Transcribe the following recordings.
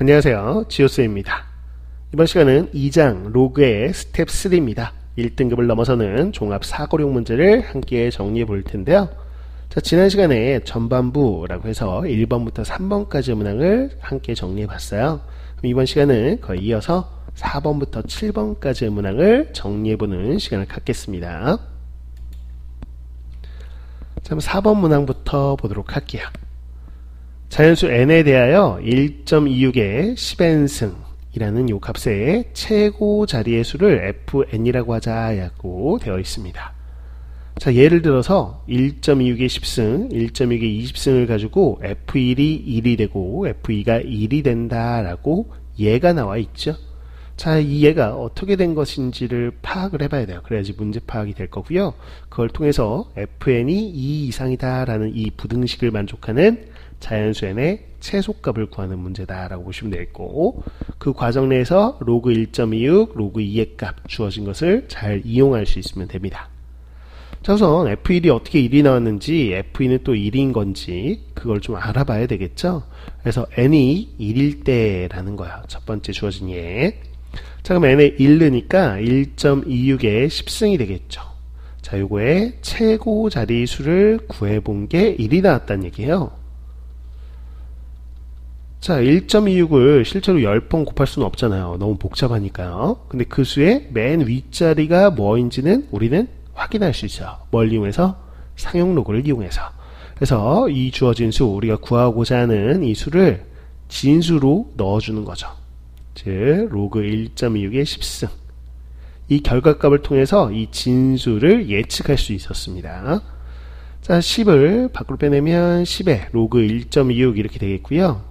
안녕하세요. 지오스입니다. 이번 시간은 2장 로그의 스텝 3입니다. 1등급을 넘어서는 종합 사고력 문제를 함께 정리해 볼 텐데요. 자, 지난 시간에 전반부라고 해서 1번부터 3번까지의 문항을 함께 정리해 봤어요. 이번 시간은 거의 이어서 4번부터 7번까지의 문항을 정리해 보는 시간을 갖겠습니다. 자, 4번 문항부터 보도록 할게요. 자연수 n에 대하여 1.26의 10n승 이라는 요 값의 최고 자리의 수를 fn이라고 하자고 되어 있습니다. 자, 예를 들어서 1.26의 10승, 1.26의 20승을 가지고 f1이 1이 되고 f2가 1이 된다라고 예가 나와 있죠. 자, 이 예가 어떻게 된 것인지를 파악을 해봐야 돼요. 그래야지 문제 파악이 될 거고요. 그걸 통해서 fn이 2 이상이다 라는 이 부등식을 만족하는 자연수 n의 최소값을 구하는 문제다라고 보시면 되겠고, 그 과정 내에서 로그 1.26, 로그 2의 값 주어진 것을 잘 이용할 수 있으면 됩니다. 자, 우선 f1이 어떻게 1이 나왔는지, f2는 또 1인 건지 그걸 좀 알아봐야 되겠죠. 그래서 n이 1일 때라는 거야. 첫 번째 주어진 예. 자, 그럼 n에 1 넣으니까 1.26의 10승이 되겠죠. 자, 요거의 최고 자리 수를 구해본 게 1이 나왔다는 얘기예요. 자, 1.26을 실제로 10번 곱할 수는 없잖아요. 너무 복잡하니까요. 근데 그 수의 맨 윗자리가 뭐인지는 우리는 확인할 수 있어요. 뭘 이용해서? 상용 로그를 이용해서. 그래서 이 주어진 수, 우리가 구하고자 하는 이 수를 진수로 넣어주는 거죠. 즉 로그 1.26의 10승. 이 결과값을 통해서 이 진수를 예측할 수 있었습니다. 자, 10을 밖으로 빼내면 10에 로그 1.26 이렇게 되겠고요.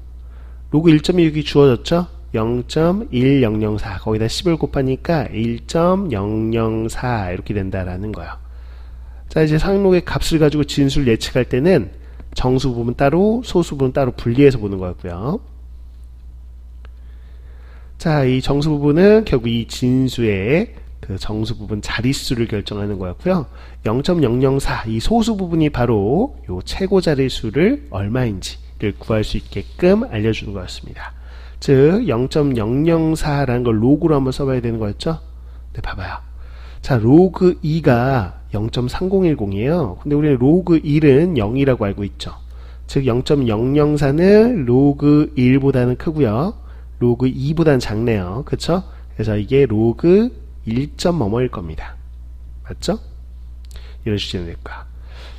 로그 1.26이 주어졌죠? 0.1004 거기다 10을 곱하니까 1.004 이렇게 된다라는 거예요. 자, 이제 상용로그의 값을 가지고 진수를 예측할 때는 정수 부분 따로 소수 부분 따로 분리해서 보는 거였고요. 자, 이 정수 부분은 결국 이 진수의 그 정수 부분 자릿수를 결정하는 거였고요. 0.004 이 소수 부분이 바로 요 최고 자릿수를 얼마인지 를 구할 수 있게끔 알려주는 거였습니다. 즉 0.004라는 걸 로그로 한번 써봐야 되는 거였죠. 네, 봐봐요. 자, 로그 2가 0.3010이에요. 근데 우리는 로그 1은 0이라고 알고 있죠. 즉 0.004는 로그 1보다는 크고요. 로그 2보다는 작네요. 그쵸? 그래서 이게 로그 1.뭐뭐일 겁니다. 맞죠? 이런 식으로 될 거야.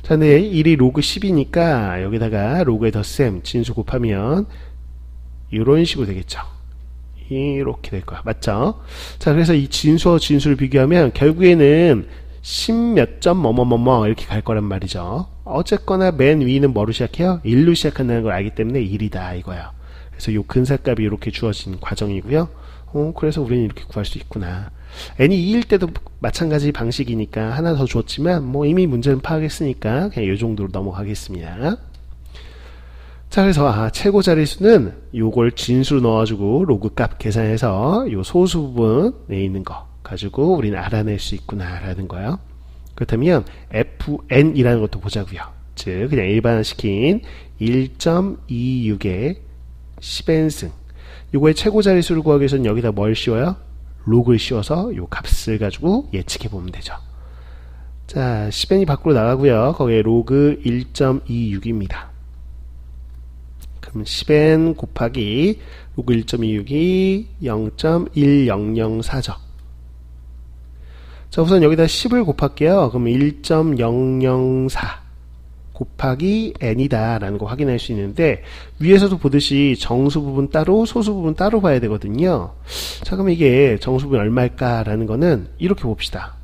자, 근데 1이 로그 10이니까 여기다가 로그의 덧셈 진수 곱하면 이런 식으로 되겠죠. 이렇게 될 거야. 맞죠? 자, 그래서 이 진수와 진수를 비교하면 결국에는 10 몇 점 뭐뭐뭐뭐 이렇게 갈 거란 말이죠. 어쨌거나 맨 위는 뭐로 시작해요? 1로 시작한다는 걸 알기 때문에 1이다 이거예요. 그래서 요 근사값이 이렇게 주어진 과정이고요. 그래서 우리는 이렇게 구할 수 있구나. n이 2일 때도 마찬가지 방식이니까 하나 더 줬지만 뭐 이미 문제는 파악했으니까 그냥 이 정도로 넘어가겠습니다. 자, 그래서 최고 자릿수는 요걸 진수로 넣어주고 로그 값 계산해서 요 소수 부분에 있는 거 가지고 우리는 알아낼 수 있구나 라는 거예요. 그렇다면 fn이라는 것도 보자고요. 즉 그냥 일반화시킨 1.26의 10n승 요거의 최고 자릿수를 구하기 위해서는 여기다 뭘 씌워요? 로그를 씌워서 요 값을 가지고 예측해 보면 되죠. 자, 10n이 밖으로 나가고요. 거기에 로그 1.26입니다. 그럼 10n 곱하기 로그 1.26이 0.1004죠. 자, 우선 여기다 10을 곱할게요. 그럼 1.004 곱하기 n이다 라는 거 확인할 수 있는데, 위에서도 보듯이 정수 부분 따로 소수 부분 따로 봐야 되거든요. 자, 그럼 이게 정수 부분 얼마일까 라는 거는 이렇게 봅시다.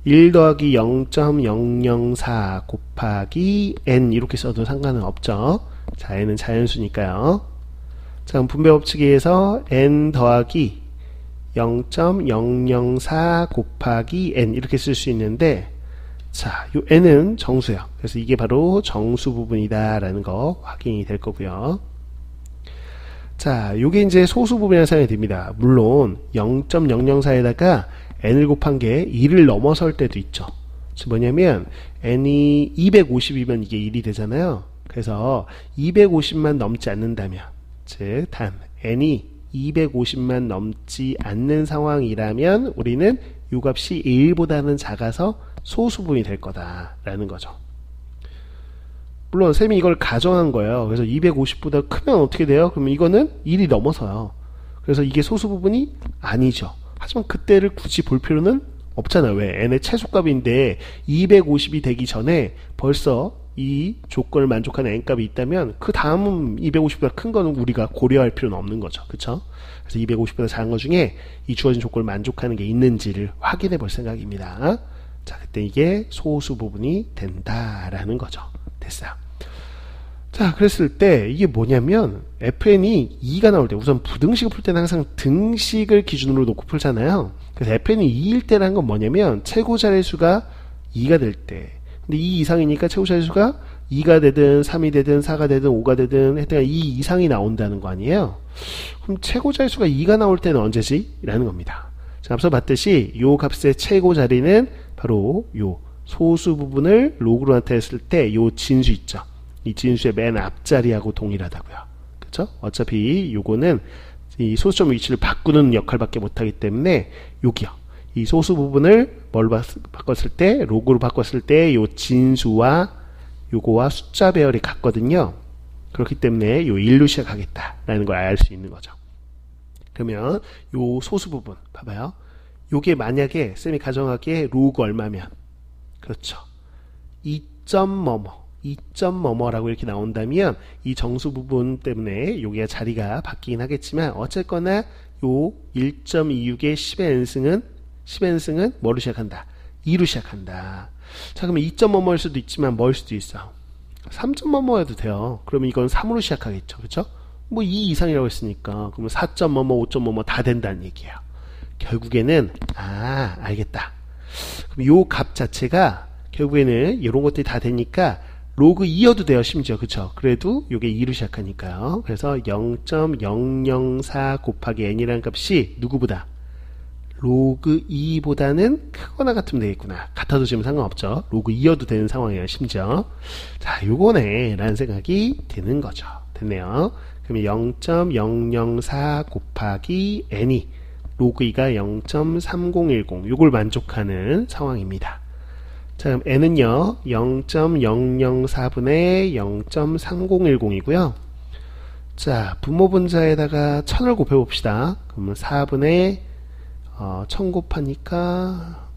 1 더하기 0.004 곱하기 n 이렇게 써도 상관은 없죠. 자, n은 자연수니까요. 자, 그럼 분배 법칙에 의해서 n 더하기 0.004 곱하기 n 이렇게 쓸 수 있는데, 자, 요 n은 정수예요. 그래서 이게 바로 정수 부분이다 라는 거 확인이 될 거고요. 자, 요게 이제 소수 부분이라는 생각이 듭니다. 물론 0.004에다가 n을 곱한 게 2를 넘어설 때도 있죠. 뭐냐면 n이 250이면 이게 1이 되잖아요. 그래서 250만 넘지 않는다면, 즉 단 n이 250만 넘지 않는 상황이라면 우리는 요 값이 1보다는 작아서 소수분이 될 거다라는 거죠. 물론 쌤이 이걸 가정한 거예요. 그래서 250보다 크면 어떻게 돼요? 그러면 이거는 1이 넘어서요. 그래서 이게 소수부분이 아니죠. 하지만 그때를 굳이 볼 필요는 없잖아요. 왜? n의 최소값인데 250이 되기 전에 벌써 이 조건을 만족하는 n값이 있다면 그 다음 250보다 큰 거는 우리가 고려할 필요는 없는 거죠. 그쵸? 그래서 250보다 작은 것 중에 이 주어진 조건을 만족하는 게 있는지를 확인해 볼 생각입니다. 자, 그때 이게 소수 부분이 된다라는 거죠. 됐어요. 자, 그랬을 때 이게 뭐냐면 fn이 2가 나올 때 우선 부등식을 풀 때는 항상 등식을 기준으로 놓고 풀잖아요. 그래서 fn이 2일 때라는 건 뭐냐면 최고 자릿수가 2가 될 때, 근데 2 이상이니까 최고 자릿수가 2가 되든 3이 되든 4가 되든 5가 되든 하여튼 2 이상이 나온다는 거 아니에요. 그럼 최고 자릿수가 2가 나올 때는 언제지? 라는 겁니다. 자, 앞서 봤듯이 요 값의 최고 자리는 바로 요 소수 부분을 로그로 나타냈을 때 요 진수 있죠. 이 진수의 맨 앞자리하고 동일하다고요. 그쵸? 어차피 요거는 이 소수점 위치를 바꾸는 역할밖에 못하기 때문에 여기요. 이 소수 부분을 뭘로 바꿨을 때, 로그로 바꿨을 때 요 진수와 요거와 숫자 배열이 같거든요. 그렇기 때문에 요 1로 시작하겠다라는 걸 알 수 있는 거죠. 그러면 요 소수 부분 봐봐요. 요게 만약에 쌤이 가정하기에 로그 얼마면, 그렇죠, 2점 뭐뭐라고 이렇게 나온다면 이 정수 부분 때문에 여기가 자리가 바뀌긴 하겠지만 어쨌거나 요 1.26의 10n승은 뭐로 시작한다? 2로 시작한다. 자, 그러면 2점 뭐뭐일 수도 있지만 뭐일 수도 있어? 3점 뭐뭐여도 돼요. 그러면 이건 3으로 시작하겠죠. 그렇죠? 뭐 2 이상이라고 했으니까 그러면 4점 뭐뭐 5점 뭐뭐 다 된다는 얘기예요. 결국에는 알겠다. 그럼 요 값 자체가 결국에는 이런 것들이 다 되니까 로그 2여도 돼요. 심지어. 그쵸? 그래도 요게 2로 시작하니까요. 그래서 0.004 곱하기 n이라는 값이 누구보다? 로그 2보다는 크거나 같으면 되겠구나. 같아도 지금 상관없죠. 로그 2여도 되는 상황이에요. 심지어. 자, 요거네 라는 생각이 드는 거죠. 됐네요. 그러면 0.004 곱하기 n이 로그 2가 0.3010 요걸 만족하는 상황입니다. 자, 그럼 n은요 0.004분의 0.3010이고요. 자, 분모분자에다가 1000을 곱해봅시다. 그러면 4분의 1000 곱하니까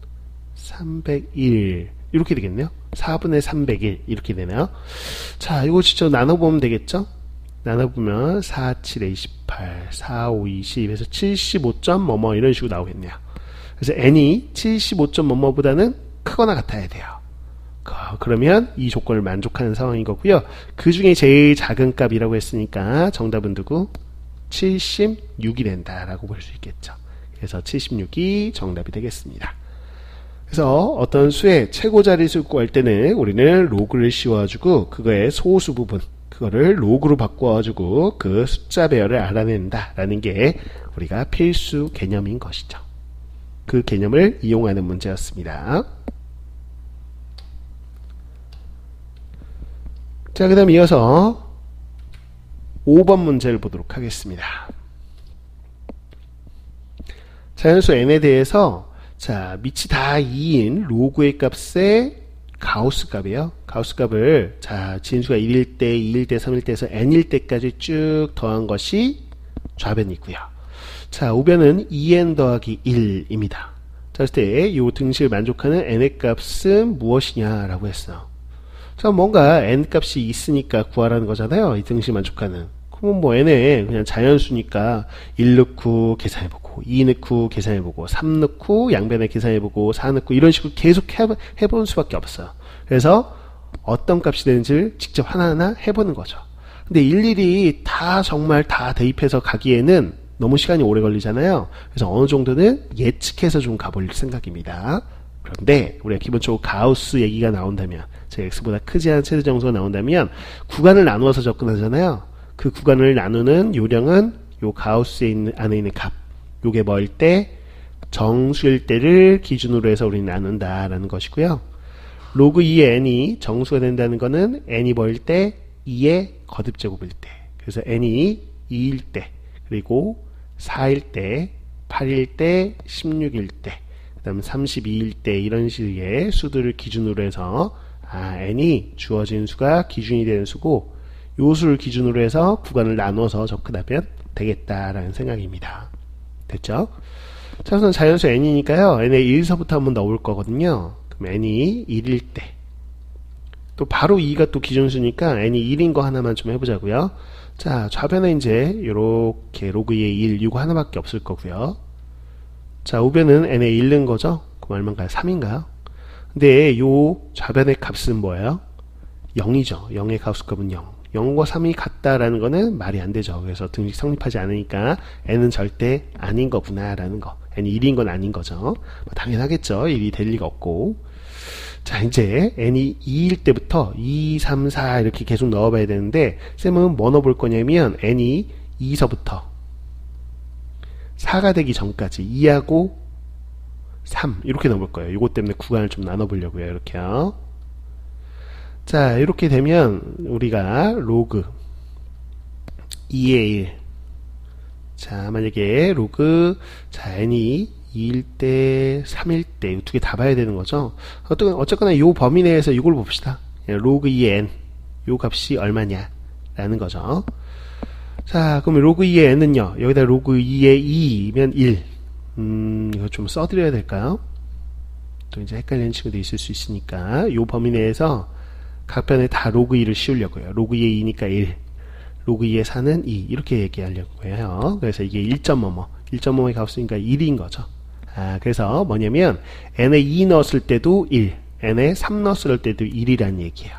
301 이렇게 되겠네요. 4분의 301 이렇게 되네요. 자, 이거 직접 나눠보면 되겠죠. 나눠보면 4, 7에 28, 4, 5, 20 해서 75점 뭐뭐 이런 식으로 나오겠네요. 그래서 n이 75점 뭐뭐보다는 크거나 같아야 돼요. 그러면 이 조건을 만족하는 상황인 거고요. 그 중에 제일 작은 값이라고 했으니까 정답은 누구? 76이 된다라고 볼 수 있겠죠. 그래서 76이 정답이 되겠습니다. 그래서 어떤 수의 최고 자릿수 구할 때는 우리는 로그를 씌워주고 그거의 소수 부분 그거를 로그로 바꿔가지고 그 숫자 배열을 알아낸다라는 게 우리가 필수 개념인 것이죠. 그 개념을 이용하는 문제였습니다. 자, 그 다음 이어서 5번 문제를 보도록 하겠습니다. 자연수 n에 대해서 자, 밑이 다 2인 로그의 값의 가우스 값이에요. 가우스 값을 자, 진수가 1일 때, 2일 때, 3일 때에서 n일 때까지 쭉 더한 것이 좌변이고요. 자, 우변은 2n 더하기 1입니다. 자, 그럴 때 이 등식을 만족하는 n의 값은 무엇이냐라고 했어. 자, 뭔가 n 값이 있으니까 구하라는 거잖아요. 이 등식 만족하는. 그러면 뭐 n에 그냥 자연수니까 1 넣고 계산해보고 2 넣고 계산해보고 3 넣고 양변에 계산해보고 4 넣고 이런 식으로 계속 해보는 수밖에 없어요. 그래서 어떤 값이 되는지를 직접 하나하나 해보는 거죠. 근데 일일이 다 정말 다 대입해서 가기에는 너무 시간이 오래 걸리잖아요. 그래서 어느 정도는 예측해서 좀 가볼 생각입니다. 그런데 우리가 기본적으로 가우스 얘기가 나온다면 즉 x보다 크지 않은 최대 정수가 나온다면 구간을 나누어서 접근하잖아요. 그 구간을 나누는 요령은 요 가우스 안에 있는 값 요게 뭐일 때 정수일 때를 기준으로 해서 우리는 나눈다라는 것이고요. 로그 2의 n이 정수가 된다는 거는 n이 뭐일 때 2의 거듭제곱일 때 그래서 n이 2일 때, 그리고 4일 때, 8일 때, 16일 때, 그 다음 32일 때 이런 식의 수들을 기준으로 해서 n이 주어진 수가 기준이 되는 수고 요 수를 기준으로 해서 구간을 나눠서 접근하면 되겠다라는 생각입니다. 됐죠? 자, 우선 자연수 n이니까요. n의 1서부터 한번 넣어볼 거거든요. 그럼 n이 1일 때 또 바로 2가 또 기준수니까 n이 1인 거 하나만 좀 해보자고요. 자, 좌변에 이제 요렇게 로그 2의 1 이거 하나밖에 없을 거고요. 자, 우변은 n의 1는 거죠? 그럼 얼마인가요? 3인가요? 근데 요 좌변의 값은 뭐예요? 0이죠. 0의 가우스값은 0. 0과 3이 같다라는 거는 말이 안 되죠. 그래서 등식 성립하지 않으니까 n은 절대 아닌 거구나라는 거. n이 1인 건 아닌 거죠. 뭐 당연하겠죠. 1이 될 리가 없고. 자, 이제 n이 2일 때부터 2, 3, 4 이렇게 계속 넣어봐야 되는데 쌤은 뭐 넣어볼 거냐면 n이 2서부터 4가 되기 전까지 2하고 3 이렇게 넣어볼 거예요. 이것 때문에 구간을 좀 나눠보려고요. 이렇게요. 자, 이렇게 되면 우리가 로그 2의 1 자, 만약에 로그 자 n이 2일 때, 3일 때, 두 개 다 봐야 되는 거죠. 어쨌거나 이 범위 내에서 이걸 봅시다. 로그 2의 n, 요 값이 얼마냐, 라는 거죠. 자, 그럼 로그 2의 n은요, 여기다 로그 2의 2면 1. 이거 좀 써드려야 될까요? 또 이제 헷갈리는 친구도 있을 수 있으니까, 요 범위 내에서 각 변에 다 로그 2를 씌우려고요. 로그 2의 2니까 1. 로그 2의 4는 2. 이렇게 얘기하려고 해요. 그래서 이게 1.뭐뭐. 1.5의 값이니까 1인 거죠. 그래서 뭐냐면 n에 2 넣었을 때도 1, n에 3 넣었을 때도 1이라는 얘기예요.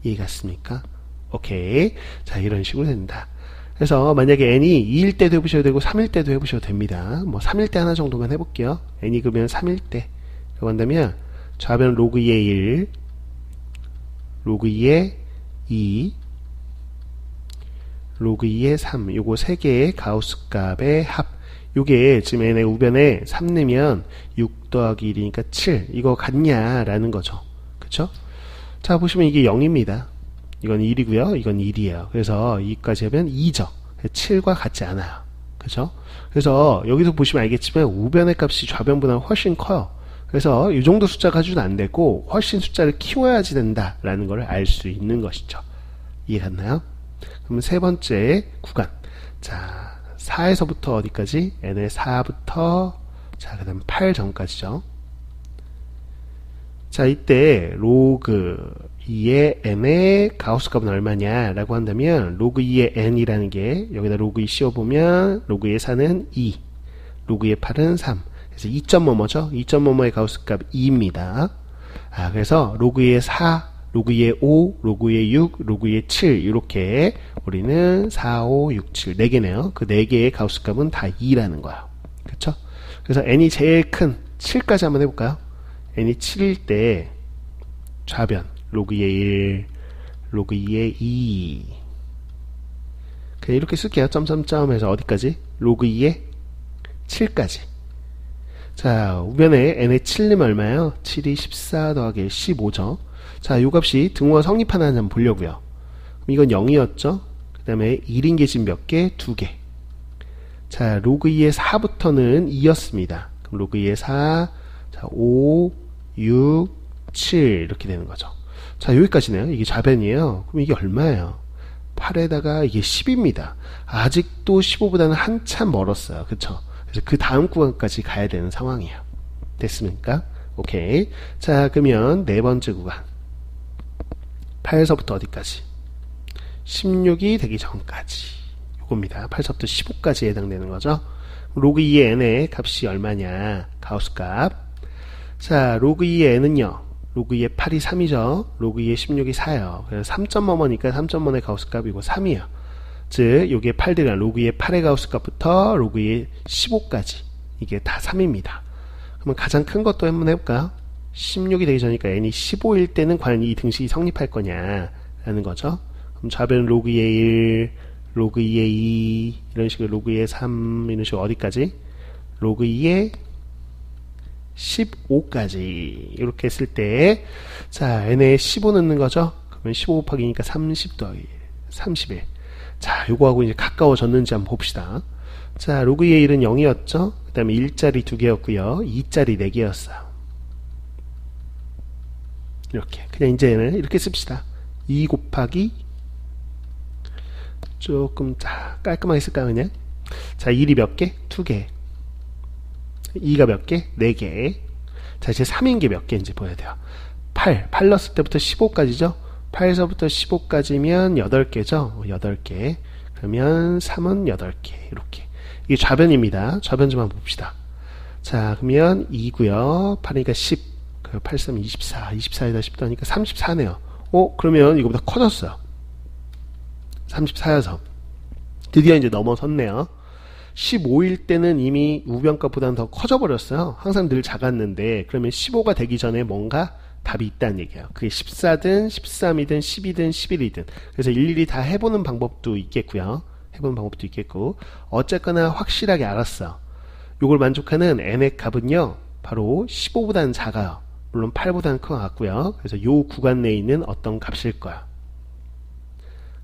이해 갔습니까? 오케이. 자, 이런 식으로 된다. 그래서 만약에 n이 2일 때도 해보셔도 되고 3일 때도 해보셔도 됩니다. 뭐 3일 때 하나 정도만 해볼게요. n이 그러면 3일 때 라고 한다면 좌변 로그 2의 1, 로그 2의 2, 로그 2의 3 요거 3개의 가우스 값의 합. 요게 지금 n의 우변에 3 넣으면 6 더하기 1이니까 7 이거 같냐라는 거죠. 그쵸? 자, 보시면 이게 0입니다. 이건 1이고요. 이건 1이에요. 그래서 2까지 하면 2죠. 7과 같지 않아요. 그쵸? 그래서 여기서 보시면 알겠지만 우변의 값이 좌변보다 훨씬 커요. 그래서 이 정도 숫자 가지고는 안 되고 훨씬 숫자를 키워야지 된다라는 걸 알 수 있는 것이죠. 이해 갔나요? 그럼 세 번째 구간. 자, 4에서부터 어디까지? n의 4부터 자, 그 다음 8 전까지죠. 자, 이때 로그 2의 n의 가우스 값은 얼마냐 라고 한다면 로그 2의 n이라는 게 여기다 로그 2 씌워보면 로그 2의 4는 2 로그 2의 8은 3 그래서 2.뭐뭐죠? 2.뭐뭐의 가우스 값 2입니다. 그래서 로그 2의 4 로그 2의 5, 로그 2의 6, 로그 2의 7 이렇게 우리는 4, 5, 6, 7 4개네요. 그 4개의 가우스 값은 다 2라는 거예요. 그쵸? 그래서 n이 제일 큰 7까지 한번 해볼까요? n이 7일 때 좌변 로그 2의 1, 로그 2의 2 그냥 이렇게 쓸게요. 점점점 해서 어디까지? 로그 2의 7까지. 자, 우변에 n의 7 넣으면 얼마예요? 7이 14 더하기 1, 15죠. 자, 요 값이 등호가 성립하나 한번 보려고요. 그럼 이건 0이었죠? 그 다음에 1인 게 지금 몇 개? 2개. 자, 로그 2의 4부터는 2였습니다. 그럼 로그 2의 4, 자, 5, 6, 7 이렇게 되는 거죠. 자, 여기까지네요. 이게 좌변이에요. 그럼 이게 얼마예요? 8에다가 이게 10입니다. 아직도 15보다는 한참 멀었어요. 그쵸? 그래서 그 다음 구간까지 가야 되는 상황이에요. 됐습니까? 오케이. 자, 그러면 네 번째 구간. 8에서부터 어디까지? 16이 되기 전까지. 요겁니다. 8에서부터 15까지 해당되는 거죠. 로그 2의 n의 값이 얼마냐? 가우스 값. 자, 로그 2의 n은요. 로그 2의 8이 3이죠. 로그 2의 16이 4예요. 그래서 3.뭐뭐니까 3.뭐의 가우스 값이고 3이에요. 즉, 요게 8 들어간 로그 2의 8의 가우스 값부터 로그 2의 15까지. 이게 다 3입니다. 그러면 가장 큰 것도 한번 해볼까요? 16이 되기 전이니까 n이 15일 때는 과연 이 등식이 성립할 거냐 라는 거죠. 그럼 좌변 로그 2의 1, 로그 2의 2 이런 식으로 로그 2의 3 이런 식으로 어디까지? 로그 2의 15까지 이렇게 했을 때 자, n에 15 넣는 거죠. 그러면 15 곱하기니까 30 더하기 31. 자, 요거하고 이제 가까워졌는지 한번 봅시다. 자, 로그 2의 1은 0이었죠? 그 다음에 1짜리 2개였고요. 2짜리 4개였어요. 이렇게. 그냥 이제는 이렇게 씁시다. 2 곱하기 조금 깔끔하게 쓸까요, 그냥? 자, 1이 몇 개? 2개. 2가 몇 개? 4개. 자, 이제 3인 게 몇 개인지 보여야 돼요. 8 넣었을 때부터 15까지죠? 8에서부터 15까지면 8개죠? 8개. 그러면 3은 8개. 이렇게. 이게 좌변입니다. 좌변 좀 한번 봅시다. 자, 그러면 2고요. 8이니까 10. 8, 3, 24. 24에다 10 더하니까 34네요. 그러면 이거보다 커졌어요. 34여서. 드디어 이제 넘어섰네요. 15일 때는 이미 우변값보다는 더 커져버렸어요. 항상 늘 작았는데, 그러면 15가 되기 전에 뭔가 답이 있다는 얘기예요. 그게 14든 13이든 10이든 11이든. 그래서 일일이 다 해보는 방법도 있겠고요. 해보는 방법도 있겠고, 어쨌거나 확실하게 알았어. 요걸 만족하는 n의 값은요, 바로 15보다는 작아요. 물론 8보다는 큰 것 같고요. 그래서 요 구간 내에 있는 어떤 값일 거야.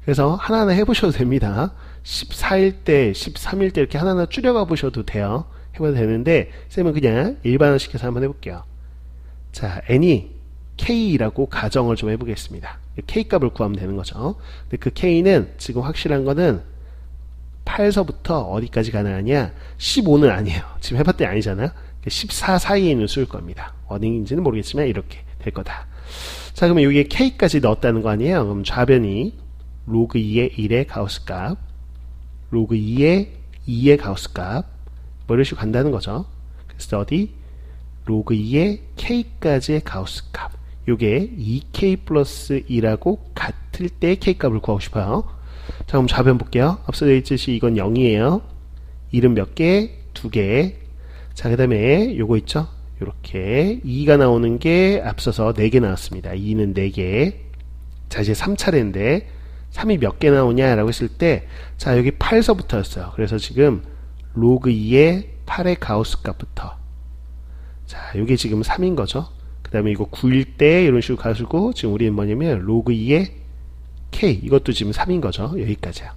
그래서 하나하나 해보셔도 됩니다. 14일 때, 13일 때 이렇게 하나하나 줄여가 보셔도 돼요. 해봐도 되는데, 쌤은 그냥 일반화시켜서 한번 해볼게요. 자, n이 k라고 가정을 좀 해보겠습니다. k 값을 구하면 되는 거죠. 근데 그 k는 지금 확실한 거는 8서부터 어디까지 가능하냐? 15는 아니에요. 지금 해봤더니 아니잖아요. 14 사이에 있는 수일 겁니다. 어딘지는 모르겠지만 이렇게 될 거다. 자, 그러면 여기에 k까지 넣었다는 거 아니에요? 그럼 좌변이 로그 2의 1의 가우스 값, 로그 2의 2의 가우스 값, 뭐 이런 식으로 간다는 거죠. 그래서 어디? 로그 2의 k까지의 가우스 값. 요게 2k 플러스 2라고 같을 때 k 값을 구하고 싶어요. 자, 그럼 좌변 볼게요. 앞서 되어 있듯이 이건 0이에요. 1은 몇 개? 2개. 자, 그 다음에 요거 있죠? 요렇게 2가 나오는 게 앞서서 4개 나왔습니다. 2는 4개. 자, 이제 3차례인데 3이 몇 개 나오냐 라고 했을 때, 자, 여기 8서부터였어요. 그래서 지금 로그 2의 8의 가우스 값부터, 자, 요게 지금 3인 거죠. 그 다음에 이거 9일 때 이런 식으로 가지고 지금 우리는 뭐냐면 로그 2의 k, 이것도 지금 3인 거죠. 여기까지야.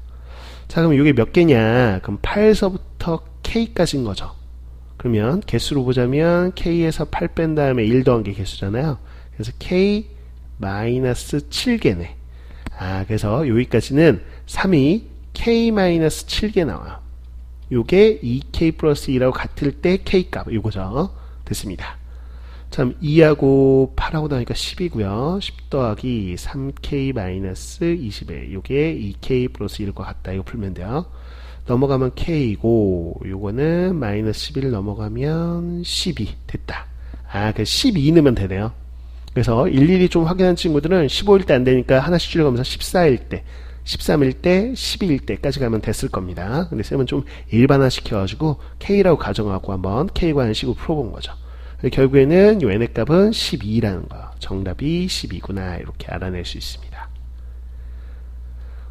자, 그럼 이게 몇 개냐? 그럼 8서부터 k까지인 거죠. 그러면 개수로 보자면 k에서 8 뺀 다음에 1 더한 게 개수잖아요. 그래서 k 마이너스 7개네. 아, 그래서 여기까지는 3이 k 마이너스 7개 나와요. 요게 2k 플러스 2라고 같을 때 k 값, 요거죠. 됐습니다. 참, 2하고 8하고 나니까 10이고요. 10 더하기 3k 마이너스 20에 요게 2k 플러스 1과 같다. 이거 풀면 돼요. 넘어가면 k이고, 요거는 마이너스 11 넘어가면 12 됐다. 아, 그래서 12 넣으면 되네요. 그래서 일일이 좀 확인한 친구들은 15일 때 안 되니까 하나씩 줄여가면서 14일 때, 13일 때, 12일 때까지 가면 됐을 겁니다. 근데 쌤은 좀 일반화 시켜가지고 k라고 가정하고 한번 k에 관한 식으로 풀어본 거죠. 결국에는 요 n의 값은 12라는 거. 정답이 12구나. 이렇게 알아낼 수 있습니다.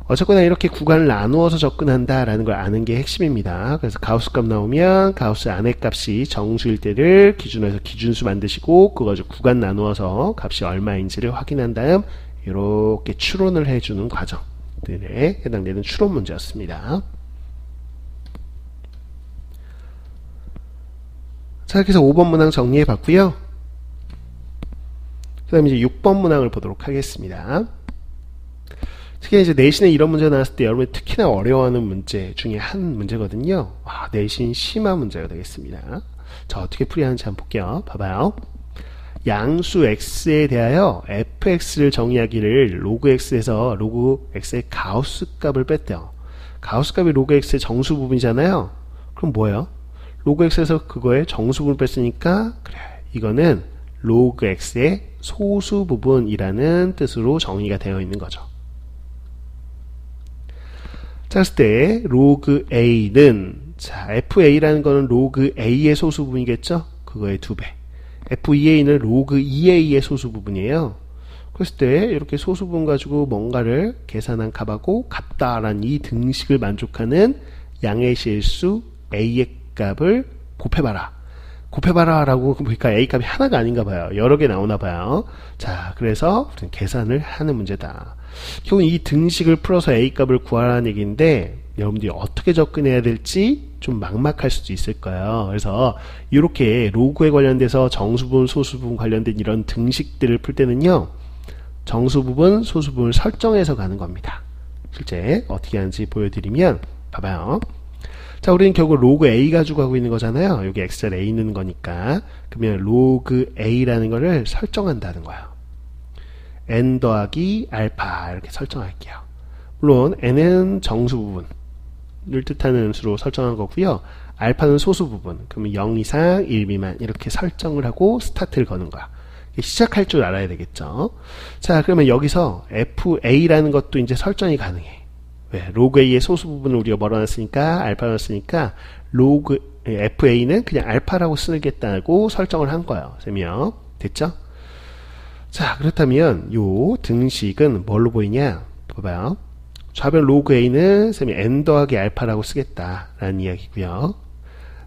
어쨌거나 이렇게 구간을 나누어서 접근한다라는 걸 아는 게 핵심입니다. 그래서 가우스 값 나오면 가우스 안의 값이 정수일 때를 기준으로 해서 기준수 만드시고 그거 가지고 구간 나누어서 값이 얼마인지를 확인한 다음 이렇게 추론을 해주는 과정들에 해당되는 추론 문제였습니다. 자, 그래서 5번 문항 정리해 봤고요. 그 다음에 이제 6번 문항을 보도록 하겠습니다. 특히 이제 내신에 이런 문제가 나왔을 때 여러분이 특히나 어려워하는 문제 중에 한 문제거든요. 와, 내신 심화 문제가 되겠습니다. 자, 어떻게 풀이하는지 한번 볼게요. 봐봐요. 양수 x에 대하여 fx를 정의하기를 로그 x에서 로그 x의 가우스 값을 뺐대요. 가우스 값이 로그 x의 정수 부분이잖아요. 그럼 뭐예요? 로그 x에서 그거의 정수분을 뺐으니까 그래, 이거는 로그 x의 소수 부분이라는 뜻으로 정의가 되어 있는 거죠. 자, 그랬을 때 로그 a는, 자, fa라는 거는 로그 a의 소수 부분이겠죠? 그거의 2배. fa는 로그 2a의 소수 부분이에요. 그랬을 때 이렇게 소수 부분 가지고 뭔가를 계산한 값하고 같다라는 이 등식을 만족하는 양의 실수 a의 값을 곱해봐라. 곱해봐라 라고 보니까 A 값이 하나가 아닌가 봐요. 여러 개 나오나 봐요. 자, 그래서 우리는 계산을 하는 문제다. 결국 이 등식을 풀어서 A 값을 구하라는 얘기인데 여러분들이 어떻게 접근해야 될지 좀 막막할 수도 있을 거예요. 그래서 이렇게 로그에 관련돼서 정수분, 소수분 관련된 이런 등식들을 풀 때는요, 정수부분, 소수부분을 설정해서 가는 겁니다. 실제 어떻게 하는지 보여드리면 봐봐요. 자, 우리는 결국 로그 A 가지고 하고 있는 거잖아요. 여기 X자리 A 있는 거니까. 그러면 로그 A라는 거를 설정한다는 거예요. N 더하기 알파 이렇게 설정할게요. 물론 N은 정수 부분을 뜻하는 수로 설정한 거고요. 알파는 소수 부분. 그러면 0 이상 1 미만 이렇게 설정을 하고 스타트를 거는 거야. 시작할 줄 알아야 되겠죠. 자, 그러면 여기서 FA라는 것도 이제 설정이 가능해. 왜? 로그 A의 소수 부분을 우리가 뭐라 놨으니까 알파를 놨으니까 로그 FA는 그냥 알파라고 쓰겠다고 설정을 한 거예요. 쌤이요. 됐죠? 자, 그렇다면 요 등식은 뭘로 보이냐? 봐봐요. 좌변 로그 A는 쌤이 N 더하기 알파라고 쓰겠다라는 이야기고요.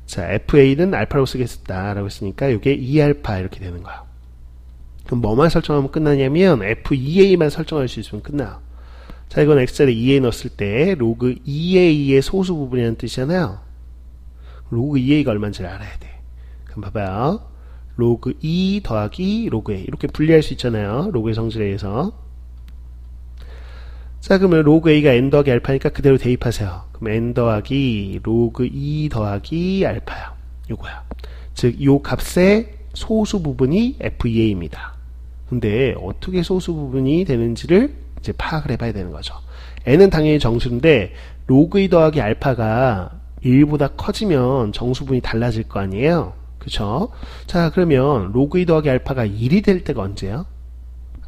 자, FA는 알파라고 쓰겠다라고 했으니까 이게 2알파 이렇게 되는 거예요. 그럼 뭐만 설정하면 끝나냐면 FEA만 설정할 수 있으면 끝나요. 자, 이건 X자리 2A 넣었을 때 로그 2A의 소수 부분이라는 뜻이잖아요. 로그 2A가 얼마인지를 알아야 돼. 그럼 봐봐요. 로그 2 더하기 로그 A 이렇게 분리할 수 있잖아요. 로그의 성질에 의해서. 자, 그러면 로그 A가 N 더하기 알파니까 그대로 대입하세요. 그럼 N 더하기 로그 2 더하기 알파요. 요거야. 즉, 요 값의 소수 부분이 FEA입니다. 근데 어떻게 소수 부분이 되는지를 이제 파악을 해봐야 되는 거죠. N은 당연히 정수인데 로그 2 더하기 알파가 1보다 커지면 정수분이 달라질 거 아니에요. 그쵸? 자, 그러면 로그 2 더하기 알파가 1이 될 때가 언제요?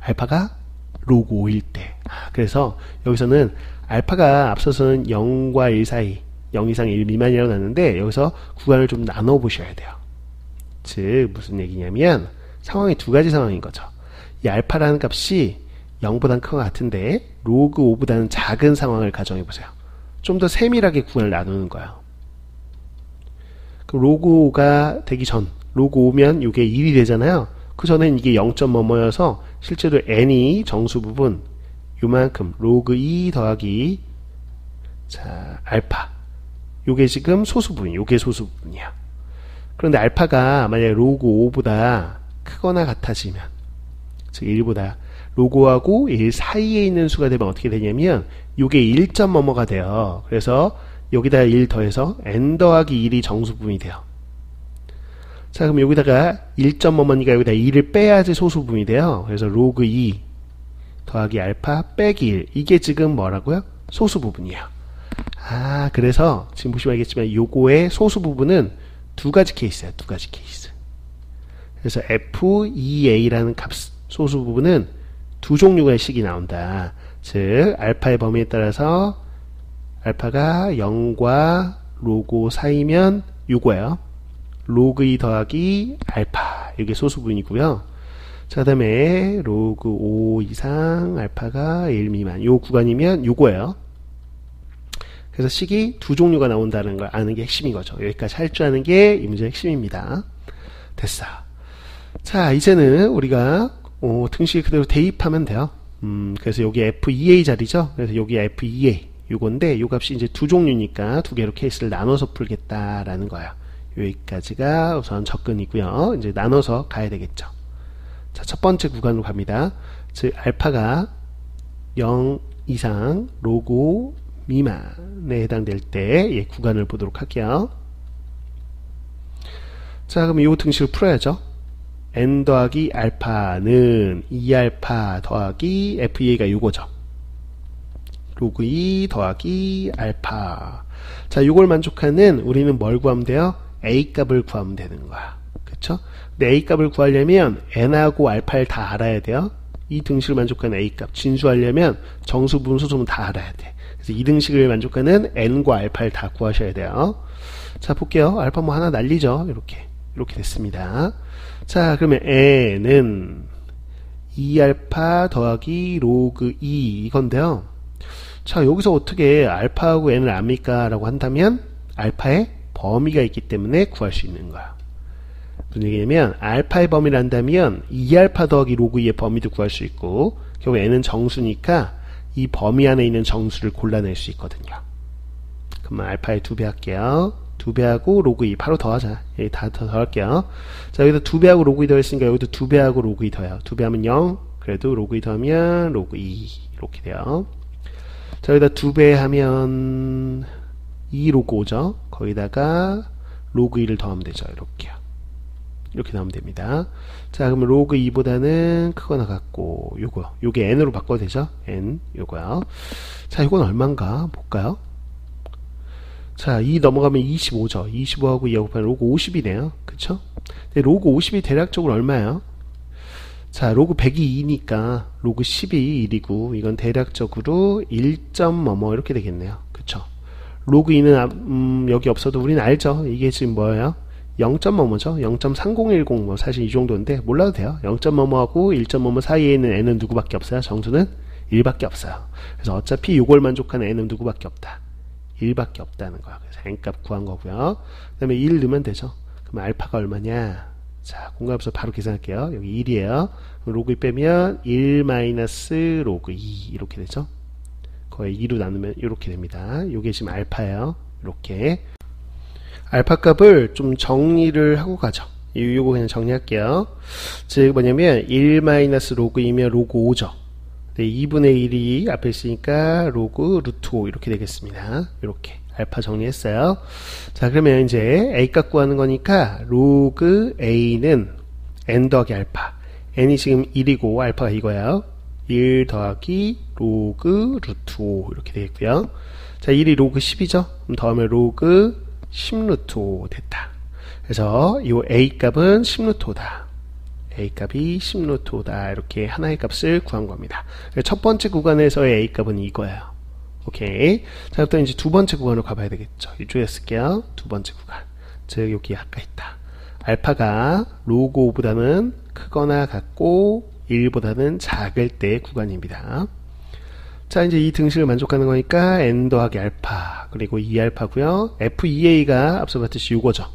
알파가 로그 5일 때. 그래서 여기서는 알파가 앞서서는 0과 1 사이 0 이상 1 미만이라고 났는데 여기서 구간을 좀 나눠 보셔야 돼요. 즉 무슨 얘기냐면 상황이 두 가지 상황인 거죠. 이 알파라는 값이 0보다는 큰 것 같은데 로그 5보다는 작은 상황을 가정해 보세요. 좀 더 세밀하게 구간을 나누는 거예요. 그럼 로그 5가 되기 전 로그 5면 이게 1이 되잖아요. 그 전엔 이게 0점 뭐뭐여서 실제로 n이 정수 부분 요만큼 로그 2 더하기 자 알파 요게 지금 소수 부분 요게 소수 부분이야. 그런데 알파가 만약에 로그 5보다 크거나 같아지면 즉 1보다 로그 5하고 1 사이에 있는 수가 되면 어떻게 되냐면 요게 1점 뭐뭐가 돼요. 그래서 여기다가 1 더해서 n 더하기 1이 정수 부분이 돼요. 자, 그럼 여기다가 1점 뭐뭐니까 여기다 2를 빼야지 소수 부분이 돼요. 그래서 로그 2 더하기 알파 빼기 1 이게 지금 뭐라고요? 소수 부분이야. 아, 그래서 지금 보시면 알겠지만 요거의 소수 부분은 두 가지 케이스야. 두 가지 케이스. 그래서 FEA라는 값 소수 부분은 두 종류의 식이 나온다. 즉 알파의 범위에 따라서 알파가 0과 로그 사이면 요거예요. 로그 2 더하기 알파 이게 소수 부분이고요. 자, 그 다음에 로그 5 이상 알파가 1 미만 요 구간이면 요거예요. 그래서 식이 두 종류가 나온다는 걸 아는 게 핵심인 거죠. 여기까지 할 줄 아는 게 이 문제의 핵심입니다. 됐어. 자, 이제는 우리가 등식을 그대로 대입하면 돼요. 그래서 여기 FEA 자리죠. 그래서 여기 FEA 요건데 요 값이 이제 두 종류니까 두 개로 케이스를 나눠서 풀겠다라는 거야. 여기까지가 우선 접근이고요. 이제 나눠서 가야 되겠죠. 자, 첫 번째 구간으로 갑니다. 즉 알파가 0 이상 로그 5 미만에 해당될 때 구간을 보도록 할게요. 자, 그럼 이 등식을 풀어야죠. n 더하기 알파는 2알파 더하기 FEA가 요거죠. 로그 2 더하기 알파. 자, 요걸 만족하는 우리는 뭘 구하면 돼요? A 값을 구하면 되는 거야. 그쵸? 근데 A 값을 구하려면 n하고 알파를 다 알아야 돼요. 이 등식을 만족하는 A 값 진수하려면 정수 부분 소수분 다 알아야 돼. 그래서 이 등식을 만족하는 n과 알파를 다 구하셔야 돼요. 자, 볼게요. 알파 뭐 하나 날리죠. 이렇게 됐습니다. 자, 그러면 n은 2알파 더하기 로그 2 이건데요. 자, 여기서 어떻게 알파하고 n을 압니까? 라고 한다면 알파의 범위가 있기 때문에 구할 수 있는 거야. 무슨 얘기냐면 알파의 범위를 안다면 2알파 더하기 로그 2의 범위도 구할 수 있고 결국 n은 정수니까 이 범위 안에 있는 정수를 골라낼 수 있거든요. 그러면 알파의 2배 할게요. 2배하고 로그 2 바로 더하자. 여기 다 더할게요. 자, 여기다 2배하고 로그 2 더했으니까 여기도 2배하고 로그 2 더해요. 2배하면 0. 그래도 로그 2 더하면 로그 2 이렇게 돼요. 자, 여기다 2배하면 2 로그 5죠. 거기다가 로그 2를 더하면 되죠. 이렇게요. 이렇게 나오면 됩니다. 자, 그러면 로그 2보다는 크거나 같고 요게 n으로 바꿔도 되죠. n 요거요. 자, 이건 얼마인가 볼까요? 자, 2 넘어가면 25죠. 25하고 2하고 곱하면 로그 50이네요. 그쵸? 근데 로그 50이 대략적으로 얼마예요? 자, 로그 100이 2니까 로그 10이 1이고 이건 대략적으로 1점 뭐뭐 이렇게 되겠네요. 그쵸? 로그 2는 여기 없어도 우리는 알죠. 이게 지금 뭐예요? 0점 뭐뭐죠? 0.3010 뭐 사실 이 정도인데 몰라도 돼요. 0점 뭐뭐하고 1점 뭐뭐 사이에 있는 n은 누구밖에 없어요? 정수는 1밖에 없어요. 그래서 어차피 이걸 만족하는 n은 누구밖에 없다. 1밖에 없다는 거야. 그래서 n값 구한 거고요. 그 다음에 1 넣으면 되죠. 그럼 알파가 얼마냐? 자, 공간함수 바로 계산할게요. 여기 1이에요. 로그 2 빼면 1 마이너스 로그 2 이렇게 되죠. 거의 2로 나누면 이렇게 됩니다. 이게 지금 알파예요. 이렇게 알파 값을 좀 정리를 하고 가죠. 요거 그냥 정리할게요. 즉 뭐냐면 1 마이너스 로그 2면 로그 5죠. 2분의 1이 앞에 있으니까 로그 루트 5 이렇게 되겠습니다. 이렇게 알파 정리했어요. 자, 그러면 이제 a 값 구하는 거니까 로그 a는 n 더하기 알파, n이 지금 1이고 알파가 이거예요. 1 더하기 로그 루트 5 이렇게 되겠고요. 자, 1이 로그 10이죠. 그럼 더하면 로그 10 루트 5 됐다. 그래서 이 a 값은 10 루트 5다. a 값이 10 루트 5다. 이렇게 하나의 값을 구한 겁니다. 첫 번째 구간에서의 a 값은 이거예요. 오케이. 자, 부터 이제 두 번째 구간으로 가봐야 되겠죠. 이쪽에 쓸게요. 두 번째 구간. 즉, 여기 아까 있다. 알파가 로그 5보다는 크거나 같고 1보다는 작을 때 구간입니다. 자, 이제 이 등식을 만족하는 거니까 n 더하기 알파 그리고 2알파고요. f2a가 앞서 봤듯이 이거죠.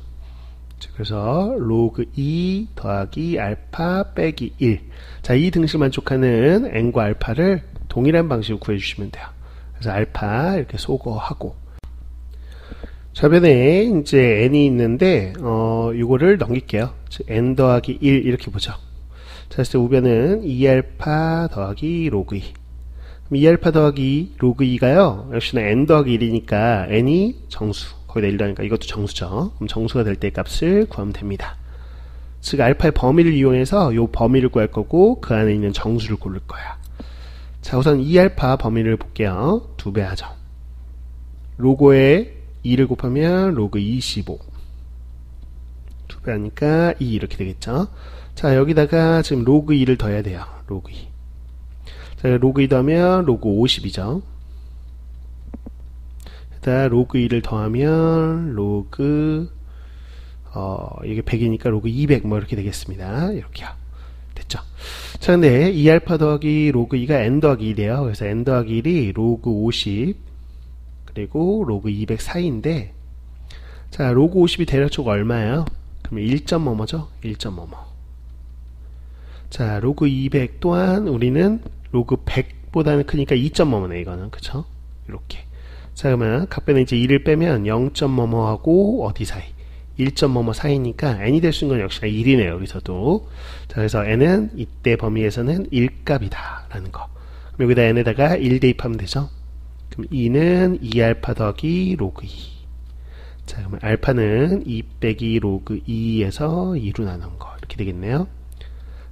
그래서 로그 2 더하기 알파 빼기 1. 자, 이 등식 만족하는 n과 알파를 동일한 방식으로 구해주시면 돼요. 그래서 알파 이렇게 소거하고 좌변에 이제 n이 있는데 이거를 넘길게요. 즉 n 더하기 1 이렇게 보죠. 자, 그래서 우변은 2알파 더하기 로그 2. 그럼 2알파 더하기 로그 2가요. 역시나 n 더하기 1이니까 n이 정수. 거기다 1 더하니까 이것도 정수죠. 그럼 정수가 될 때 값을 구하면 됩니다. 즉 알파의 범위를 이용해서 이 범위를 구할 거고 그 안에 있는 정수를 고를 거야. 자, 우선 2알파 범위를 볼게요. 2배 하죠. 로그에 2를 곱하면 로그 25. 2배 하니까 2 이렇게 되겠죠. 자, 여기다가 지금 로그 2를 더해야 돼요. 로그 2. 자, 로그 2 더하면 로그 50이죠. 여기다 로그 2를 더하면 로그 이게 100이니까 로그 200 뭐 이렇게 되겠습니다. 이렇게요. 됐죠? 자, 근데 2알파 더하기 로그 2가 n 더하기 1이에요. 그래서 n 더하기 1이 로그 50 그리고 로그 200 사이인데 자, 로그 50이 대략적으로 얼마예요? 그러면 1점 뭐뭐죠? 1점 뭐뭐. 자, 로그 200 또한 우리는 로그 100보다는 크니까 2점 뭐뭐네 이거는. 그쵸? 이렇게. 자, 그러면 각변에 이제 2를 빼면 0점 뭐뭐하고 어디 사이? 1점 뭐뭐 사이니까 n이 될 수 있는 건 역시나 1이네요. 여기서도. 자, 그래서 n은 이때 범위에서는 1값이다 라는 거. 그럼 여기다 n에다가 1 대입하면 되죠. 그럼 2는 2알파 더하기 로그 2. 자, 그러면 알파는 2 빼기 로그 2에서 2로 나눈 거 이렇게 되겠네요.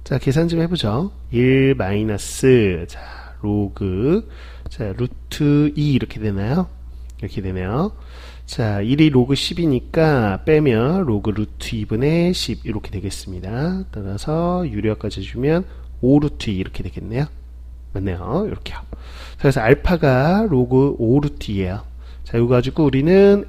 자, 계산 좀 해보죠. 1 마이너스 자 로그 자 루트 2 이렇게 되나요? 이렇게 되네요. 자, 1이 로그 10이니까 빼면 로그 루트 2분의 10 이렇게 되겠습니다. 따라서 유리화까지 주면 5 루트 2 이렇게 되겠네요. 맞네요. 이렇게요. 그래서 알파가 로그 5 루트 2예요. 자, 이거 가지고 우리는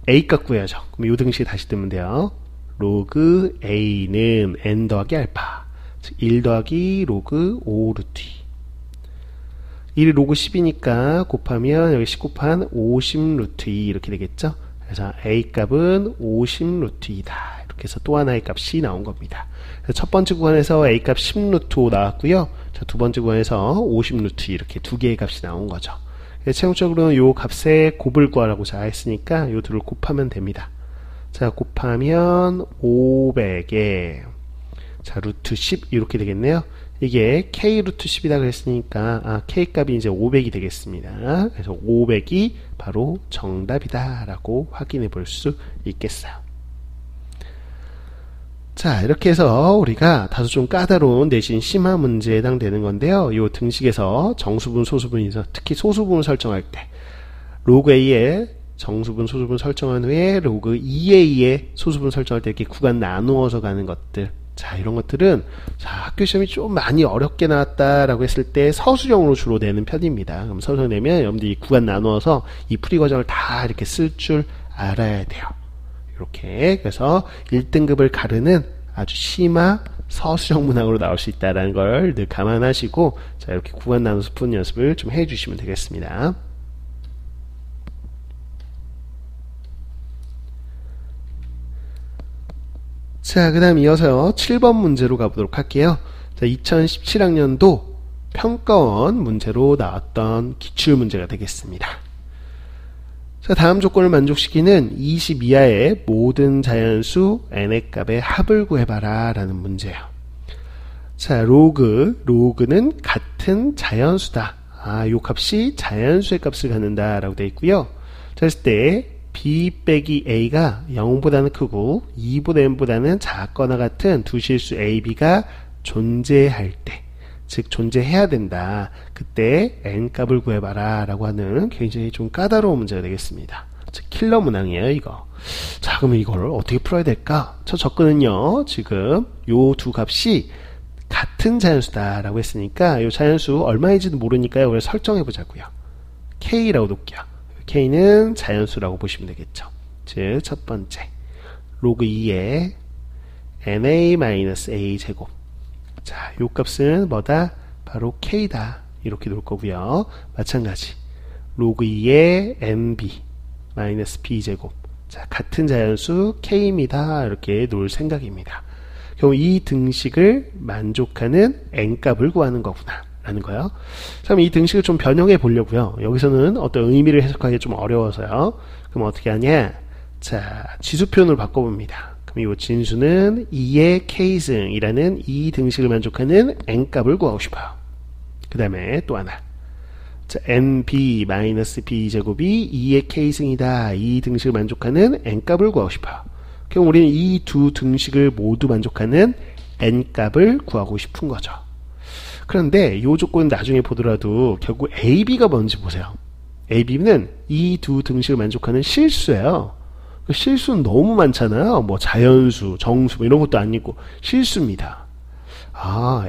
a 값 구해야죠. 그럼 이 등식에 다시 뜨면 돼요. 로그 a는 n 더하기 알파, 즉 1 더하기 로그 5 루트 2. 1이 로그 10이니까 곱하면 여기 10 곱한 50 루트 2 이렇게 되겠죠. 그래서 a 값은 50 루트 2다 이렇게 해서 또 하나의 값이 나온 겁니다. 첫 번째 구간에서 a 값 10루트 5 나왔고요. 자, 두 번째 구간에서 50루트 이렇게 두 개의 값이 나온 거죠. 최종적으로는 요 값의 곱을 구하라고 자 했으니까 요 둘을 곱하면 됩니다. 자, 곱하면 500에 자 루트 10 이렇게 되겠네요. 이게 k 루트 10이다 그랬으니까 k 값이 이제 500이 되겠습니다. 그래서 500이 바로 정답이다 라고 확인해 볼 수 있겠어요. 자, 이렇게 해서 우리가 다소 좀 까다로운 내신 심화 문제에 해당되는 건데요. 이 등식에서 정수분, 소수분에서 특히 소수분을 설정할 때 로그 A에 정수분, 소수분 설정한 후에 로그 2A에 소수분 설정할 때 이렇게 구간 나누어서 가는 것들, 자, 이런 것들은 자, 학교 시험이 좀 많이 어렵게 나왔다라고 했을 때 서술형으로 주로 내는 편입니다. 그럼 서술형 내면 여러분들이 구간 나누어서 이 풀이 과정을 다 이렇게 쓸 줄 알아야 돼요. 이렇게. 그래서 1등급을 가르는 아주 심화 서술형 문항으로 나올 수 있다는 걸 늘 감안하시고, 자, 이렇게 구간 나눠서 푸는 연습을 좀 해주시면 되겠습니다. 자, 그 다음 이어서 7번 문제로 가보도록 할게요. 자, 2017학년도 평가원 문제로 나왔던 기출문제가 되겠습니다. 자, 다음 조건을 만족시키는 20 이하의 모든 자연수 n의 값의 합을 구해봐라 라는 문제예요. 자, 로그는 같은 자연수다. 요 값이 자연수의 값을 갖는다 라고 되어 있고요. 자, 했을 때 b 빼기 a가 0보다는 크고 2보다 n보다는 작거나 같은 두 실수 a, b가 존재할 때, 즉 존재해야 된다. 그때 n값을 구해봐라 라고 하는 굉장히 좀 까다로운 문제가 되겠습니다. 즉 킬러 문항이에요 이거. 자, 그러면 이걸 어떻게 풀어야 될까? 첫 접근은요, 지금 요 두 값이 같은 자연수다 라고 했으니까 요 자연수 얼마인지도 모르니까요, 그래서 설정해 보자고요. k라고 놓을게요. k는 자연수라고 보시면 되겠죠. 즉 첫 번째 로그 2의 na-a 제곱. 자, 요 값은 뭐다? 바로 k다. 이렇게 놓을 거고요. 마찬가지 로그 2의 nb 마이너스 b 제곱. 자, 같은 자연수 k입니다. 이렇게 놓을 생각입니다. 그럼 이 등식을 만족하는 n값을 구하는 거구나 라는 거예요. 그럼 이 등식을 좀 변형해 보려고요. 여기서는 어떤 의미를 해석하기 좀 어려워서요. 그럼 어떻게 하냐? 자, 지수 표현으로 바꿔봅니다. 그럼 이 진수는 2의 k승이라는 이 등식을 만족하는 n값을 구하고 싶어요. 그 다음에 또 하나. 자, nb 마이너스 b 제곱이 2의 k승이다. 이 등식을 만족하는 n값을 구하고 싶어요. 그럼 우리는 이 두 등식을 모두 만족하는 n값을 구하고 싶은 거죠. 그런데 이 조건은 나중에 보더라도 결국 AB가 뭔지 보세요. AB는 이 두 등식을 만족하는 실수예요. 실수는 너무 많잖아요. 뭐 자연수, 정수 뭐 이런 것도 아니고 실수입니다.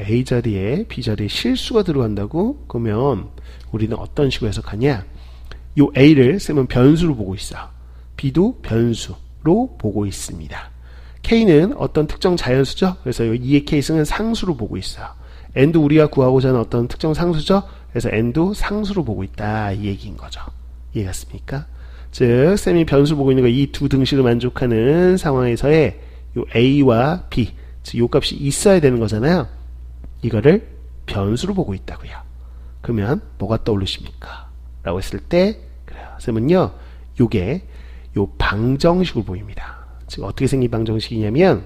A 자리에 B 자리에 실수가 들어간다고? 그러면 우리는 어떤 식으로 해석하냐? 요 A를 쓰면 변수로 보고 있어. B도 변수로 보고 있습니다. K는 어떤 특정 자연수죠? 그래서 2의 K승은 상수로 보고 있어요. n도 우리가 구하고자 하는 어떤 특정 상수죠? 그래서 n도 상수로 보고 있다. 이 얘기인 거죠. 이해갔습니까? 즉, 쌤이 변수 보고 있는 거 이 두 등식을 만족하는 상황에서의 요 a와 b, 즉, 요 값이 있어야 되는 거잖아요. 이거를 변수로 보고 있다고요. 그러면 뭐가 떠오르십니까? 라고 했을 때, 그래요. 쌤은요, 요게 요 방정식으로 보입니다. 즉, 어떻게 생긴 방정식이냐면,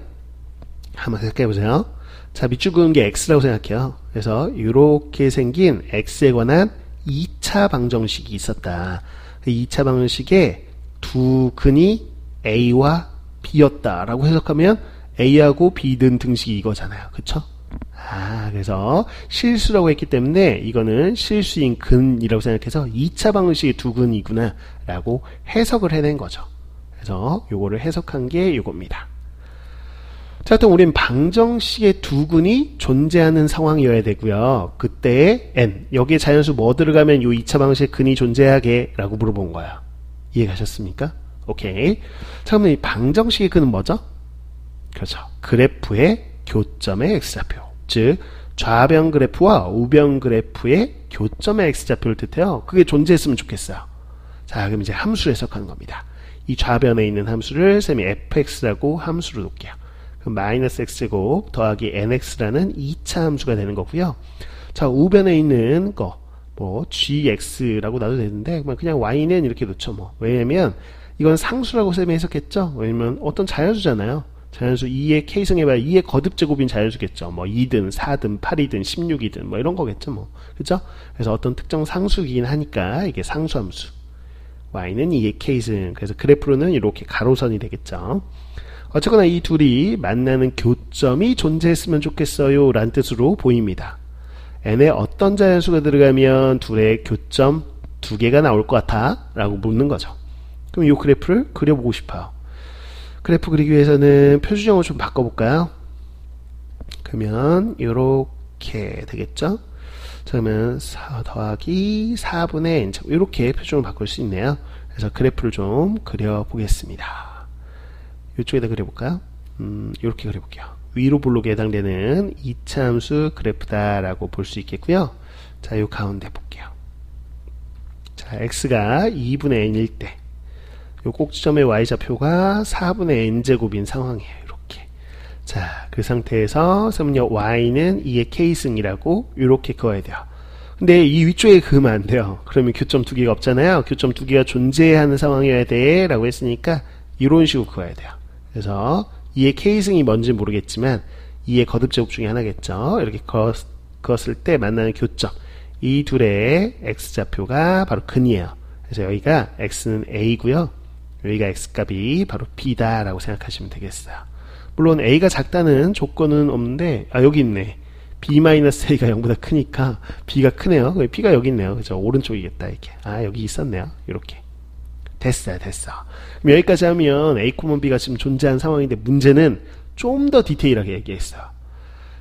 한번 생각해 보세요. 자, 밑줄 그은 게 x라고 생각해요. 그래서 이렇게 생긴 x에 관한 2차 방정식이 있었다. 2차 방정식에 두 근이 a와 b였다라고 해석하면 a하고 b 든 등식이 이거잖아요. 그쵸? 그래서 실수라고 했기 때문에 이거는 실수인 근이라고 생각해서 2차 방정식의 두 근이구나 라고 해석을 해낸 거죠. 그래서 요거를 해석한 게 요겁니다. 자, 또 우린 방정식의 두 근이 존재하는 상황이어야 되고요. 그때 n, 여기에 자연수 뭐 들어가면 요 2차 방정식의 근이 존재하게 라고 물어본 거야. 이해가셨습니까? 오케이. 자, 그러면 이 방정식의 근은 뭐죠? 그렇죠. 그래프의 교점의 x좌표. 즉, 좌변 그래프와 우변 그래프의 교점의 x좌표를 뜻해요. 그게 존재했으면 좋겠어요. 자, 그럼 이제 함수를 해석하는 겁니다. 이 좌변에 있는 함수를 쌤이 fx라고 함수로 놓을게요. 그럼 마이너스 x제곱 더하기 nx라는 2차 함수가 되는 거고요. 자, 우변에 있는 거 뭐 gx라고 놔도 되는데 그냥 y는 이렇게 놓죠. 뭐 왜냐면 이건 상수라고 쌤이 해석했죠. 왜냐면 어떤 자연수잖아요. 자연수 2의 k승 해봐야 2의 거듭제곱인 자연수겠죠. 뭐 2든 4든 8이든 16이든 뭐 이런 거겠죠. 뭐 그죠? 그래서 어떤 특정 상수이긴 하니까 이게 상수함수. y는 2의 k승. 그래서 그래프로는 이렇게 가로선이 되겠죠. 어쨌거나 이 둘이 만나는 교점이 존재했으면 좋겠어요 라는 뜻으로 보입니다. n에 어떤 자연수가 들어가면 둘의 교점 2개가 나올 것 같아? 라고 묻는 거죠. 그럼 이 그래프를 그려보고 싶어요. 그래프 그리기 위해서는 표준형을 좀 바꿔볼까요? 그러면 이렇게 되겠죠? 자, 그러면 4 더하기 4분의 n 이렇게 표준을 바꿀 수 있네요. 그래서 그래프를 좀 그려보겠습니다. 이쪽에다 그려볼까요? 이렇게 그려볼게요. 위로 볼록에 해당되는 2차 함수 그래프다라고 볼 수 있겠고요. 자, 이 가운데 볼게요. 자, x가 2분의 n일 때 요 꼭지점의 y좌표가 4분의 n제곱인 상황이에요. 이렇게. 자, 그 상태에서 쌤은요, y는 2의 k승이라고 이렇게 그어야 돼요. 근데 이 위쪽에 그으면 안 돼요. 그러면 교점 2개가 없잖아요. 교점 2개가 존재하는 상황이어야 돼 라고 했으니까 이런 식으로 그어야 돼요. 그래서 2의 k승이 뭔지 모르겠지만 2의 거듭제곱 중에 하나겠죠. 이렇게 그었을 때 만나는 교점, 이 둘의 x좌표가 바로 근이에요. 그래서 여기가 x는 a고요. 여기가 x값이 바로 b다 라고 생각하시면 되겠어요. 물론 a가 작다는 조건은 없는데 여기 있네. b-a가 0보다 크니까 b가 크네요. b가 여기 있네요. 그죠? 오른쪽이겠다. 이렇게. 여기 있었네요. 이렇게. 됐어. 그럼 여기까지 하면 a, b가 지금 존재하는 상황인데 문제는 좀 더 디테일하게 얘기했어요.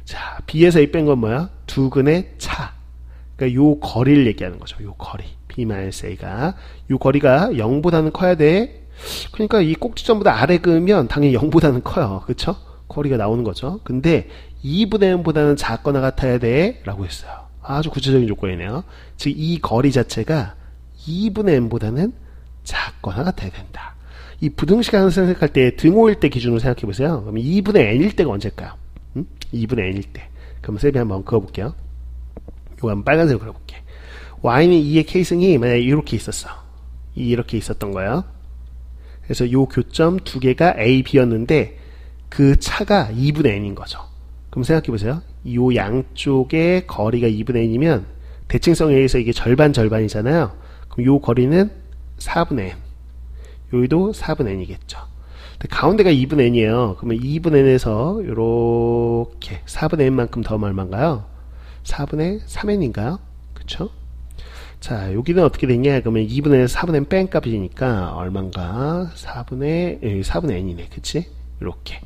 자, b에서 a 뺀 건 뭐야? 두 근의 차. 그러니까 요 거리를 얘기하는 거죠. 요 거리. b-a가. 요 거리가 0보다는 커야 돼. 그러니까 이 꼭지점보다 아래 그으면 당연히 0보다는 커요. 그쵸? 거리가 나오는 거죠. 근데 2분의 n보다는 작거나 같아야 돼 라고 했어요. 아주 구체적인 조건이네요. 즉 이 거리 자체가 2분의 n보다는 작거나 같아야 된다. 이 부등식을 생각할 때 등호일 때 기준으로 생각해 보세요. 그럼 2분의 n일 때가 언제일까요? 2분의 n일 때. 그럼 쌤이 한번 그어볼게요. 이거 한번 빨간색으로 그려볼게. y는 2의 k승이 만약에 이렇게 있었어. 이렇게 있었던 거예요. 그래서 요 교점 2개가 a, b였는데 그 차가 2분의 n인 거죠. 그럼 생각해 보세요. 요 양쪽의 거리가 2분의 n이면 대칭성에 의해서 이게 절반이잖아요. 그럼 요 거리는 4분의 n. 여기도 4분의 n이겠죠. 근데 가운데가 2분의 n이에요. 그러면 2분의 n에서 요렇게 4분의 n만큼 더하면 얼마인가요? 4분의 3n인가요? 그쵸? 자, 여기는 어떻게 됐냐? 그러면 2분의 n에서 4분의 n 뺀 값이니까 얼마인가? 4분의 n이네. 그치? 요렇게.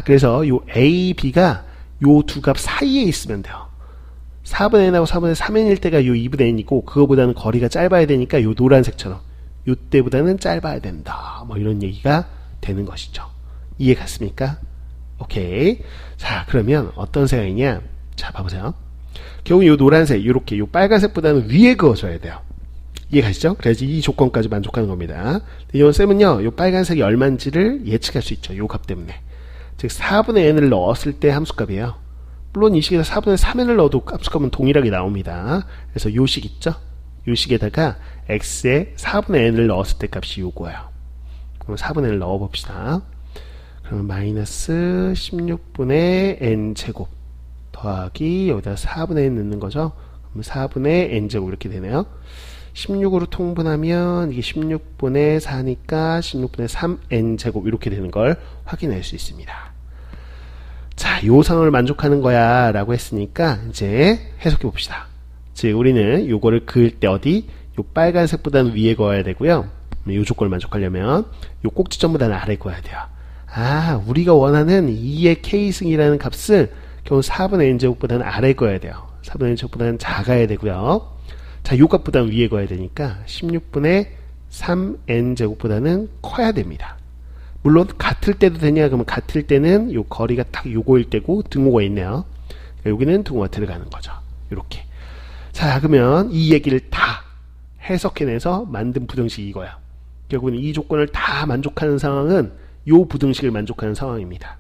그래서 요 a, b가 요 두 값 사이에 있으면 돼요. 4분의 n하고 4분의 3n일 때가 요 2분의 n이고 그거보다는 거리가 짧아야 되니까 요 노란색처럼 요 때보다는 짧아야 된다. 뭐 이런 얘기가 되는 것이죠. 이해 갔습니까? 오케이. 자, 그러면 어떤 생각이냐? 자, 봐보세요. 결국 요 노란색, 요렇게 요 빨간색보다는 위에 그어줘야 돼요. 이해 가시죠? 그래야지 이 조건까지 만족하는 겁니다. 이번 쌤은요, 요 빨간색이 얼마인지를 예측할 수 있죠. 요 값 때문에. 즉, 4분의 n을 넣었을 때 함수값이에요. 물론 이 식에서 4분의 3n을 넣어도 함수값은 동일하게 나옵니다. 그래서 요 식 있죠? 요 식에다가 x에 4분의 n을 넣었을 때 값이 요거예요. 그럼 4분의 n을 넣어봅시다. 그러면 마이너스 16분의 n제곱 더하기 여기다 4분의 n 넣는 거죠. 그럼 4분의 n제곱 이렇게 되네요. 16으로 통분하면 이게 16분의 4니까 16분의 3n제곱 이렇게 되는 걸 확인할 수 있습니다. 자, 요 상황을 만족하는 거야 라고 했으니까 이제 해석해 봅시다. 즉 우리는 요거를 그을 때 어디? 요 빨간색보다는 위에 그어야 되고요. 요 조건을 만족하려면 요 꼭지점보다는 아래 그어야 돼요. 우리가 원하는 2의 k승이라는 값을 결국 4분의 n제곱보다는 아래 그어야 돼요. 4분의 n제곱보다는 작아야 되고요. 자, 요 값보다는 위에 그어야 되니까 16분의 3n제곱보다는 커야 됩니다. 물론 같을 때도 되냐? 그러면 같을 때는 요 거리가 딱 요거일 때고 등호가 있네요. 여기는 등호가 들어가는 거죠. 이렇게. 자, 그러면 이 얘기를 다 해석해내서 만든 부등식이 이거야. 결국은 이 조건을 다 만족하는 상황은 요 부등식을 만족하는 상황입니다.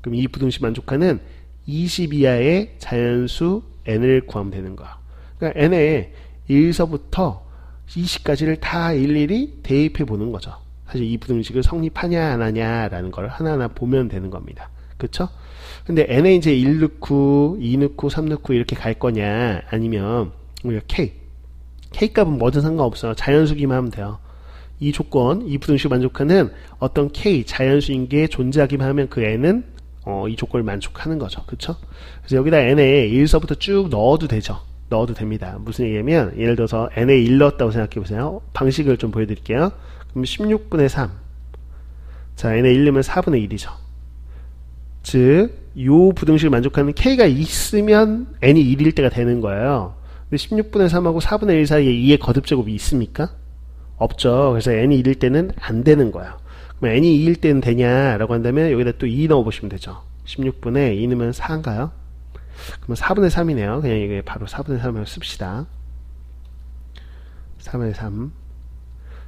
그럼 이 부등식 만족하는 20 이하의 자연수 n을 구하면 되는 거야. 그러니까 n에 1서부터 20까지를 다 일일이 대입해 보는 거죠. 사실 이 부등식을 성립하냐 안 하냐라는 걸 하나하나 보면 되는 겁니다. 그쵸? 근데 n에 이제 1 넣고 2 넣고 3 넣고 이렇게 갈 거냐, 아니면 우리가 k 값은 뭐든 상관없어요. 자연수기만 하면 돼요. 이 조건, 이 부등식을 만족하는 어떤 k 자연수인 게 존재하기만 하면 그 n은 이 조건을 만족하는 거죠. 그쵸? 그래서 여기다 n에 1서부터 쭉 넣어도 되죠. 넣어도 됩니다. 무슨 얘기냐면, 예를 들어서 n에 1 넣었다고 생각해 보세요. 방식을 좀 보여드릴게요. 그럼 16분의 3. 자, n에 1 넣으면 4분의 1이죠. 즉, 요 부등식을 만족하는 k가 있으면 n이 1일 때가 되는 거예요. 근데 16분의 3하고 4분의 1 사이에 2의 거듭제곱이 있습니까? 없죠. 그래서 n이 1일 때는 안 되는 거예요. 그럼 n이 2일 때는 되냐라고 한다면 여기다 또 2 넣어보시면 되죠. 16분의 2 넣으면 4인가요? 그러면 4분의 3이네요. 그냥 이게 바로 4분의 3으로 씁시다. 4분의 3.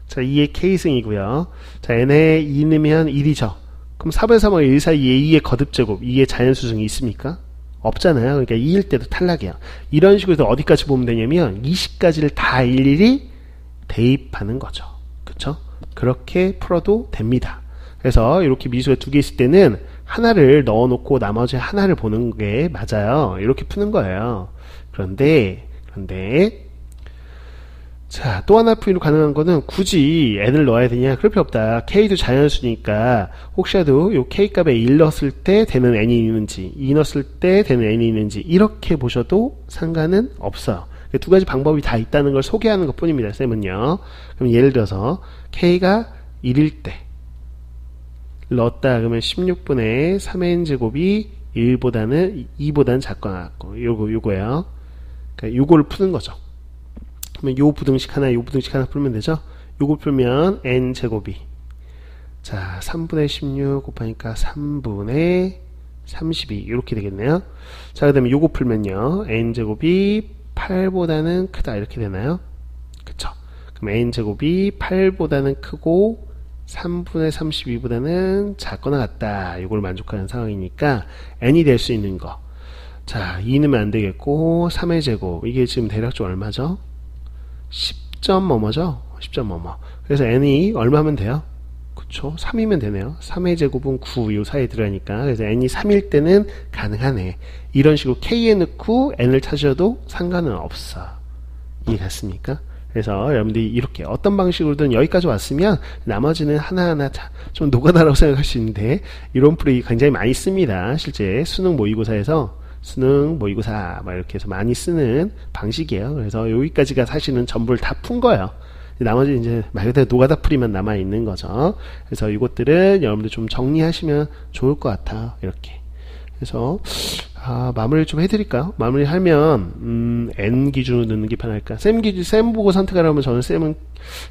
자, 2의 k승이고요. 자, n에 2 넣으면 1이죠. 그럼 4분의 3하고 1 사이에 2의 거듭제곱, 2의 자연수승이 있습니까? 없잖아요. 그러니까 2일 때도 탈락이에요. 이런 식으로 해서 어디까지 보면 되냐면 20까지를 다 일일이 대입하는 거죠. 그쵸? 그렇게 풀어도 됩니다. 그래서 이렇게 미수가 두 개 있을 때는 하나를 넣어놓고 나머지 하나를 보는 게 맞아요. 이렇게 푸는 거예요. 그런데 자, 또 하나 풀이로 가능한 거는 굳이 n을 넣어야 되냐? 그럴 필요 없다. k도 자연수니까 혹시라도 요 k 값에 1 넣었을 때 되는 n이 있는지, 2 넣었을 때 되는 n이 있는지 이렇게 보셔도 상관은 없어요. 두 가지 방법이 다 있다는 걸 소개하는 것 뿐입니다. 쌤은요. 그럼 예를 들어서 k가 1일 때 넣었다 그러면 16분의 3n제곱이 2보다는 작거나 같고, 요거예요. 그러니까 요거를 푸는 거죠. 그러면 요 부등식 하나, 요 부등식 하나 풀면 되죠. 요거 풀면 n제곱이, 자, 3분의 16 곱하니까 3분의 32 이렇게 되겠네요. 자, 그 다음에 요거 풀면요, n제곱이 8보다는 크다 이렇게 되나요? 그쵸? 그럼 n제곱이 8보다는 크고 3분의 32보다는 작거나 같다. 이걸 만족하는 상황이니까 n이 될 수 있는 거. 자, 2 넣으면 안 되겠고 3의 제곱, 이게 지금 대략적으로 얼마죠? 10점 뭐뭐죠? 10점 뭐뭐. 그래서 n이 얼마 하면 돼요? 그쵸? 3이면 되네요. 3의 제곱은 9, 요 사이에 들어가니까. 그래서 n이 3일 때는 가능하네. 이런 식으로 k에 넣고 n을 찾으셔도 상관은 없어. 이해 갔습니까? 그래서 여러분들이 이렇게 어떤 방식으로든 여기까지 왔으면 나머지는 하나하나 좀 노가다라고 생각할 수 있는데, 이런 풀이 굉장히 많이 씁니다. 실제 수능 모의고사에서 수능 모의고사 막 이렇게 해서 많이 쓰는 방식이에요. 그래서 여기까지가 사실은 전부를 다 푼 거예요. 나머지 이제 말 그대로 노가다 풀이만 남아 있는 거죠. 그래서 이것들은 여러분들 좀 정리하시면 좋을 것 같아요. 이렇게. 그래서 마무리 좀 해드릴까요? 마무리하면 n 기준으로 넣는 게 편할까? 쌤 보고 선택하라면 저는 쌤은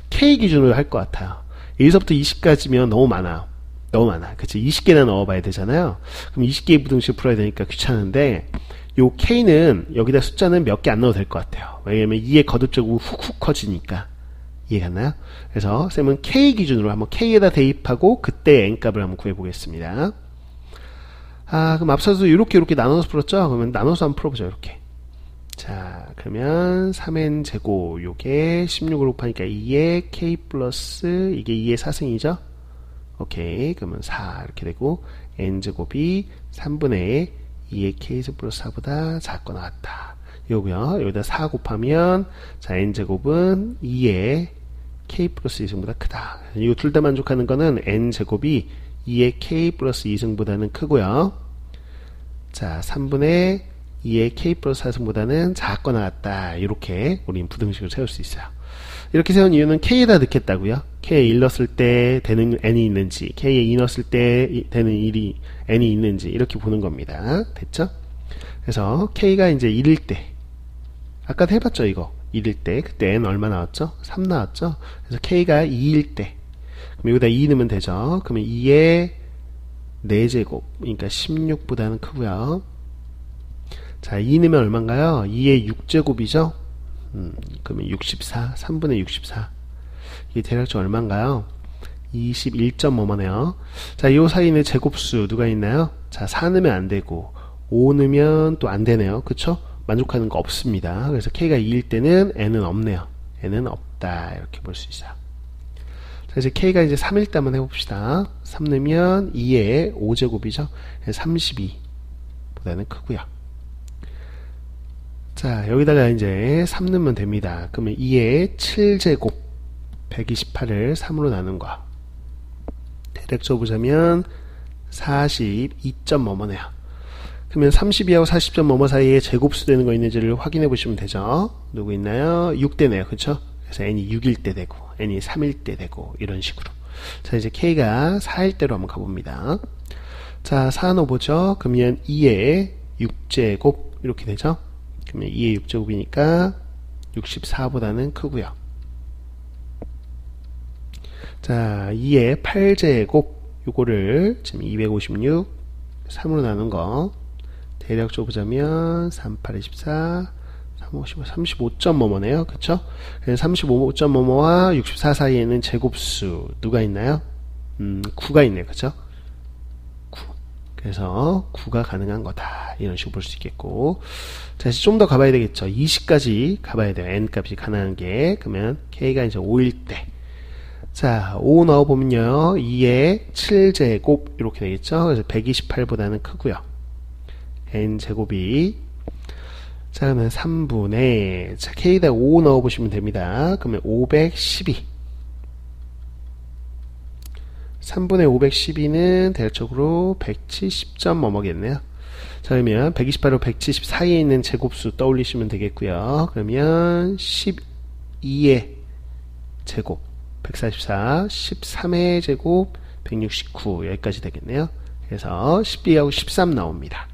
k 기준으로 할 것 같아요. 1서부터 20까지면 너무 많아요. 너무 많아. 그치? 20개나 넣어봐야 되잖아요. 그럼 20개의 부등식 풀어야 되니까 귀찮은데, 요 k는 여기다 숫자는 몇 개 안 넣어도 될 것 같아요. 왜냐면 2의 거듭제곱이 훅훅 커지니까. 이해갔나요? 그래서 쌤은 k 기준으로 한번 k에다 대입하고 그때 n 값을 한번 구해보겠습니다. 그럼 앞서서 이렇게 나눠서 풀었죠? 그러면 나눠서 한번 풀어보죠. 이렇게. 자, 그러면 3n 제곱, 요게 16으로 곱하니까 2의 k 플러스, 이게 2의 4승이죠? 오케이. 그러면 4 이렇게 되고, n제곱이 3분의 2의 k제곱 플러스 4보다 작거나 같다. 요거요. 여기다 4 곱하면, 자, n제곱은 2의 k 플러스 2승보다 크다. 이거 둘 다 만족하는 거는 n제곱이 2의 k 플러스 2승보다는 크고요. 자, 3분의 2의 k 플러스 4승보다는 작거나 같다. 이렇게 우린 부등식을 세울 수 있어요. 이렇게 세운 이유는 k에다 넣겠다고요. k에 1 넣었을 때 되는 n이 있는지, k에 2 넣었을 때 되는 n이 있는지 이렇게 보는 겁니다. 됐죠? 그래서 k가 이제 1일 때, 아까도 해봤죠 이거. 1일 때 그때 n 얼마 나왔죠? 3 나왔죠? 그래서 k가 2일 때, 그럼 여기다 2 넣으면 되죠. 그러면 2의 4제곱, 그러니까 16보다는 크고요. 자, 2 넣으면 얼마인가요? 2의 6제곱이죠? 그러면 64, 3분의 64. 이게 대략적으로 얼마인가요? 21.뭐뭐네요. 자, 요 사이에 있는 제곱수 누가 있나요? 자, 4 넣으면 안 되고 5 넣으면 또 안 되네요. 그쵸? 만족하는 거 없습니다. 그래서 k가 2일 때는 n은 없네요. n은 없다. 이렇게 볼 수 있어요. 자, 이제 k가 이제 3일 때 한번 해봅시다. 3 넣으면 2의 5제곱이죠. 32보다는 크고요. 자, 여기다가 이제 3 넣으면 됩니다. 그러면 2의 7제곱 128을 3으로 나눈 거. 대략적으로 보자면 42점 뭐뭐네요. 그러면 32하고 40점 뭐뭐 사이에 제곱수 되는 거 있는지를 확인해 보시면 되죠. 누구 있나요? 6대네요. 그쵸? 그래서 n이 6일 때 되고 n이 3일 때 되고 이런 식으로. 자, 이제 k가 4일 때로 한번 가봅니다. 자, 4 넣어보죠. 그러면 2의 6제곱 이렇게 되죠. 그러면 2의 6제곱이니까 64보다는 크고요. 자, 2의 8제곱 요거를 지금 256 3으로 나눈 거 대략적으로 보자면 38, 24 35, 35점 뭐뭐네요. 그쵸? 35점 뭐뭐와 64 사이에는 제곱수 누가 있나요? 9가 있네요. 그쵸? 9. 그래서 9가 가능한 거다. 이런 식으로 볼 수 있겠고. 자, 이제 좀 더 가봐야 되겠죠. 20까지 가봐야 돼요. n 값이 가능한 게. 그러면 k가 이제 5일 때. 자, 5 넣어보면요. 2의 7제곱 이렇게 되겠죠. 그래서 128보다는 크고요. n제곱이 자, 그러면 3분의 자, k에다 5 넣어보시면 됩니다. 그러면 512 3분의 512는 대략적으로 170점 뭐뭐겠네요. 자, 그러면 128로 170 사이에 있는 제곱수 떠올리시면 되겠고요. 그러면 12의 제곱 144, 13의 제곱 169 여기까지 되겠네요. 그래서 12하고 13 나옵니다.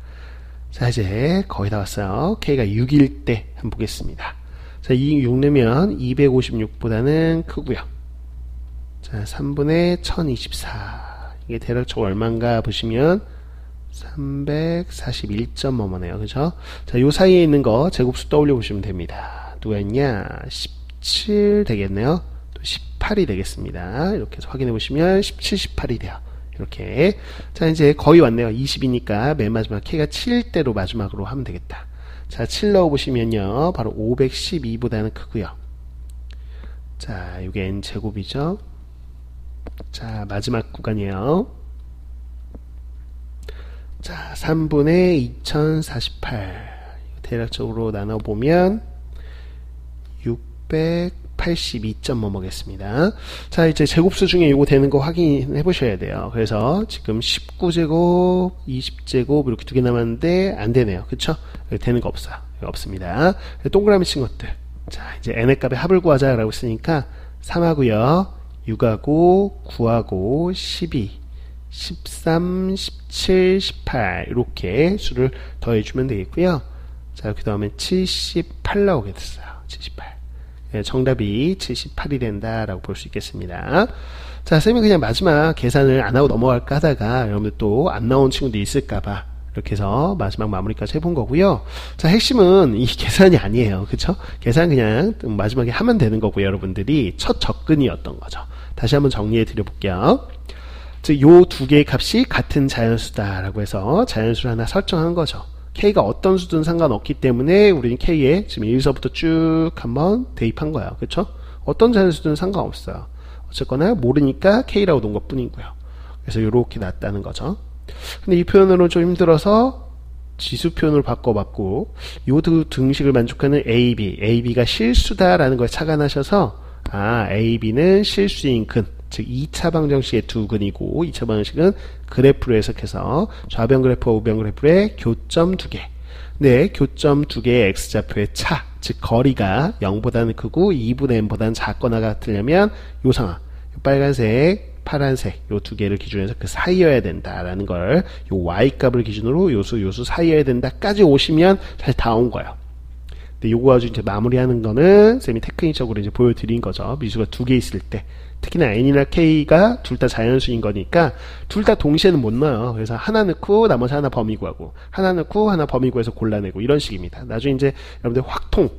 자, 이제 거의 다 왔어요. k가 6일 때 한번 보겠습니다. 자, 6 넣으면 256보다는 크고요. 자, 3분의 1024 이게 대략적으로 얼마인가 보시면 341점 뭐뭐네요. 그죠? 자, 요 사이에 있는 거 제곱수 떠올려 보시면 됩니다. 누가 있냐? 17 되겠네요. 또 18이 되겠습니다. 이렇게 해서 확인해 보시면 17, 18이 돼요. 이렇게. 자, 이제 거의 왔네요. 20이니까 맨 마지막 k가 7일 대로 마지막으로 하면 되겠다. 자, 7 넣어 보시면요. 바로 512보다는 크고요. 자, 이게 n 제곱이죠. 자, 마지막 구간이에요. 자, 3분의 2048 대략적으로 나눠보면 682점 뭐뭐겠습니다. 자, 이제 제곱수 중에 이거 되는 거 확인해 보셔야 돼요. 그래서 지금 19제곱, 20제곱 이렇게 두 개 남았는데 안 되네요. 그쵸? 되는 거 없어요. 없습니다. 동그라미 친 것들. 자, 이제 n의 값의 합을 구하자라고 했으니까 3하고요. 6하고 9하고 12 13, 17, 18 이렇게 수를 더해주면 되겠고요. 자, 그 다음에 78 나오게 됐어요. 78. 네, 정답이 78이 된다라고 볼 수 있겠습니다. 자, 쌤이 그냥 마지막 계산을 안 하고 넘어갈까 하다가 여러분들 또 안 나온 친구도 있을까봐 이렇게 해서 마지막 마무리까지 해본 거고요. 자, 핵심은 이 계산이 아니에요. 그쵸? 계산 그냥 마지막에 하면 되는 거고요. 여러분들이 첫 접근이었던 거죠. 다시 한번 정리해 드려 볼게요. 즉, 요 두 개의 값이 같은 자연수다라고 해서 자연수를 하나 설정한 거죠. k가 어떤 수든 상관없기 때문에 우리는 k에 지금 1서부터 쭉 한번 대입한 거예요. 그쵸? 어떤 자연수든 상관없어요. 어쨌거나 모르니까 k라고 놓은 것 뿐이고요. 그래서 요렇게 놨다는 거죠. 근데 이 표현으로 좀 힘들어서 지수 표현으로 바꿔봤고, 요 두 등식을 만족하는 AB가 실수다라는 걸 착안하셔서, AB는 실수인 근, 즉 2차 방정식의 두 근이고 2차 방정식은 그래프로 해석해서 좌변 그래프와 우변 그래프의 교점 두 개. 네, 교점 두 개의 x좌표의 차, 즉 거리가 0보다는 크고 2분의 n보다는 작거나 같으려면 요 상황, 요 빨간색, 파란색 요 두 개를 기준으로 해서 그 사이여야 된다라는 걸 요 y값을 기준으로 요수 사이여야 된다까지 오시면 사실 다 온 거예요. 근데 요거 가지고 이제 마무리하는 거는 쌤이 테크닉적으로 이제 보여드린 거죠. 미수가 두 개 있을 때. 특히나 n이나 k가 둘 다 자연수인 거니까 둘 다 동시에는 못 넣어요. 그래서 하나 넣고 나머지 하나 범위 구하고 하나 넣고 하나 범위 구해서 골라내고 이런 식입니다. 나중에 이제 여러분들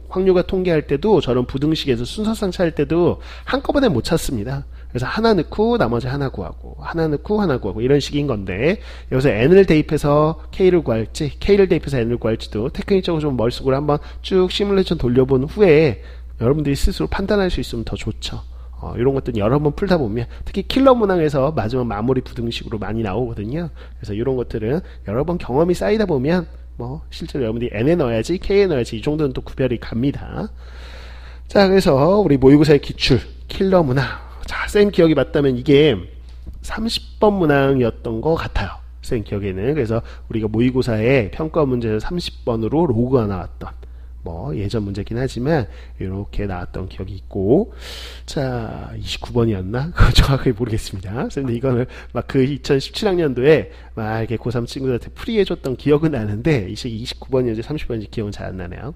확률과 통계할 때도 저런 부등식에서 순서상 찾을 때도 한꺼번에 못 찾습니다. 그래서 하나 넣고 나머지 하나 구하고 하나 넣고 하나 구하고 이런 식인 건데 여기서 n을 대입해서 k를 구할지 k를 대입해서 n을 구할지도 테크닉적으로 좀 머릿속으로 한번 쭉 시뮬레이션 돌려본 후에 여러분들이 스스로 판단할 수 있으면 더 좋죠. 이런 것들은 여러 번 풀다 보면 특히 킬러 문항에서 마지막 마무리 부등식으로 많이 나오거든요. 그래서 이런 것들은 여러 번 경험이 쌓이다 보면 뭐 실제로 여러분들이 n에 넣어야지 k에 넣어야지 이 정도는 또 구별이 갑니다. 자, 그래서 우리 모의고사의 기출 킬러 문항. 자, 쌤 기억이 맞다면 이게 30번 문항이었던 것 같아요. 쌤 기억에는. 그래서 우리가 모의고사에 평가 문제에서 30번으로 로그가 나왔던 뭐 예전 문제긴 하지만 이렇게 나왔던 기억이 있고, 자 29번이었나? 그건 정확하게 모르겠습니다. 근데 이거는 막 그 2017학년도에 막 이렇게 고3 친구들한테 풀이해줬던 기억은 나는데 29번인지 30번인지 기억은 잘 안 나네요.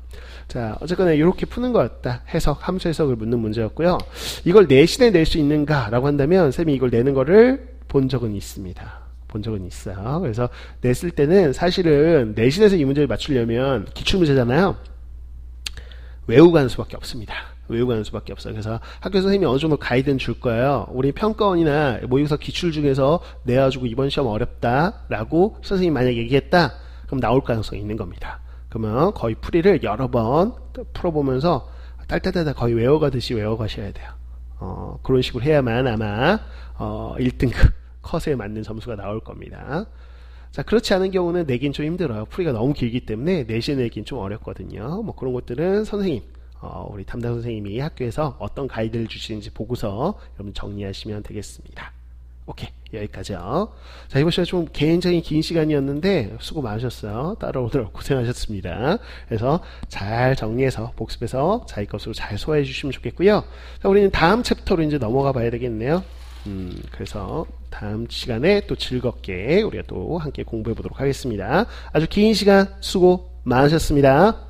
자, 어쨌거나 이렇게 푸는 거였다. 해석, 함수 해석을 묻는 문제였고요. 이걸 내신에 낼 수 있는가 라고 한다면 쌤이 이걸 내는 거를 본 적은 있습니다. 본 적은 있어요. 그래서 냈을 때는 사실은 내신에서 이 문제를 맞추려면 기출문제잖아요. 외우고 가는 수밖에 없습니다. 외우고 가는 수밖에 없어요. 그래서 학교 선생님이 어느 정도 가이드는 줄 거예요. 우리 평가원이나 모의고사 기출 중에서 내가지고 이번 시험 어렵다 라고 선생님이 만약에 얘기했다, 그럼 나올 가능성이 있는 겁니다. 그러면 거의 풀이를 여러 번 풀어보면서 딸딸딸 거의 외워가듯이 외워가셔야 돼요. 그런 식으로 해야만 아마 1등급 컷에 맞는 점수가 나올 겁니다. 자, 그렇지 않은 경우는 내긴 좀 힘들어요. 풀이가 너무 길기 때문에 내신 내긴 좀 어렵거든요. 뭐 그런 것들은 선생님, 우리 담당 선생님이 학교에서 어떤 가이드를 주시는지 보고서 여러분 정리하시면 되겠습니다. 오케이, 여기까지요. 자, 이번 시간 좀 개인적인 긴 시간이었는데 수고 많으셨어요. 따라오느라 고생하셨습니다. 그래서 잘 정리해서 복습해서 자기 것으로 잘 소화해 주시면 좋겠고요. 자, 우리는 다음 챕터로 이제 넘어가 봐야 되겠네요. 그래서 다음 시간에 또 즐겁게 우리가 또 함께 공부해 보도록 하겠습니다. 아주 긴 시간 수고 많으셨습니다.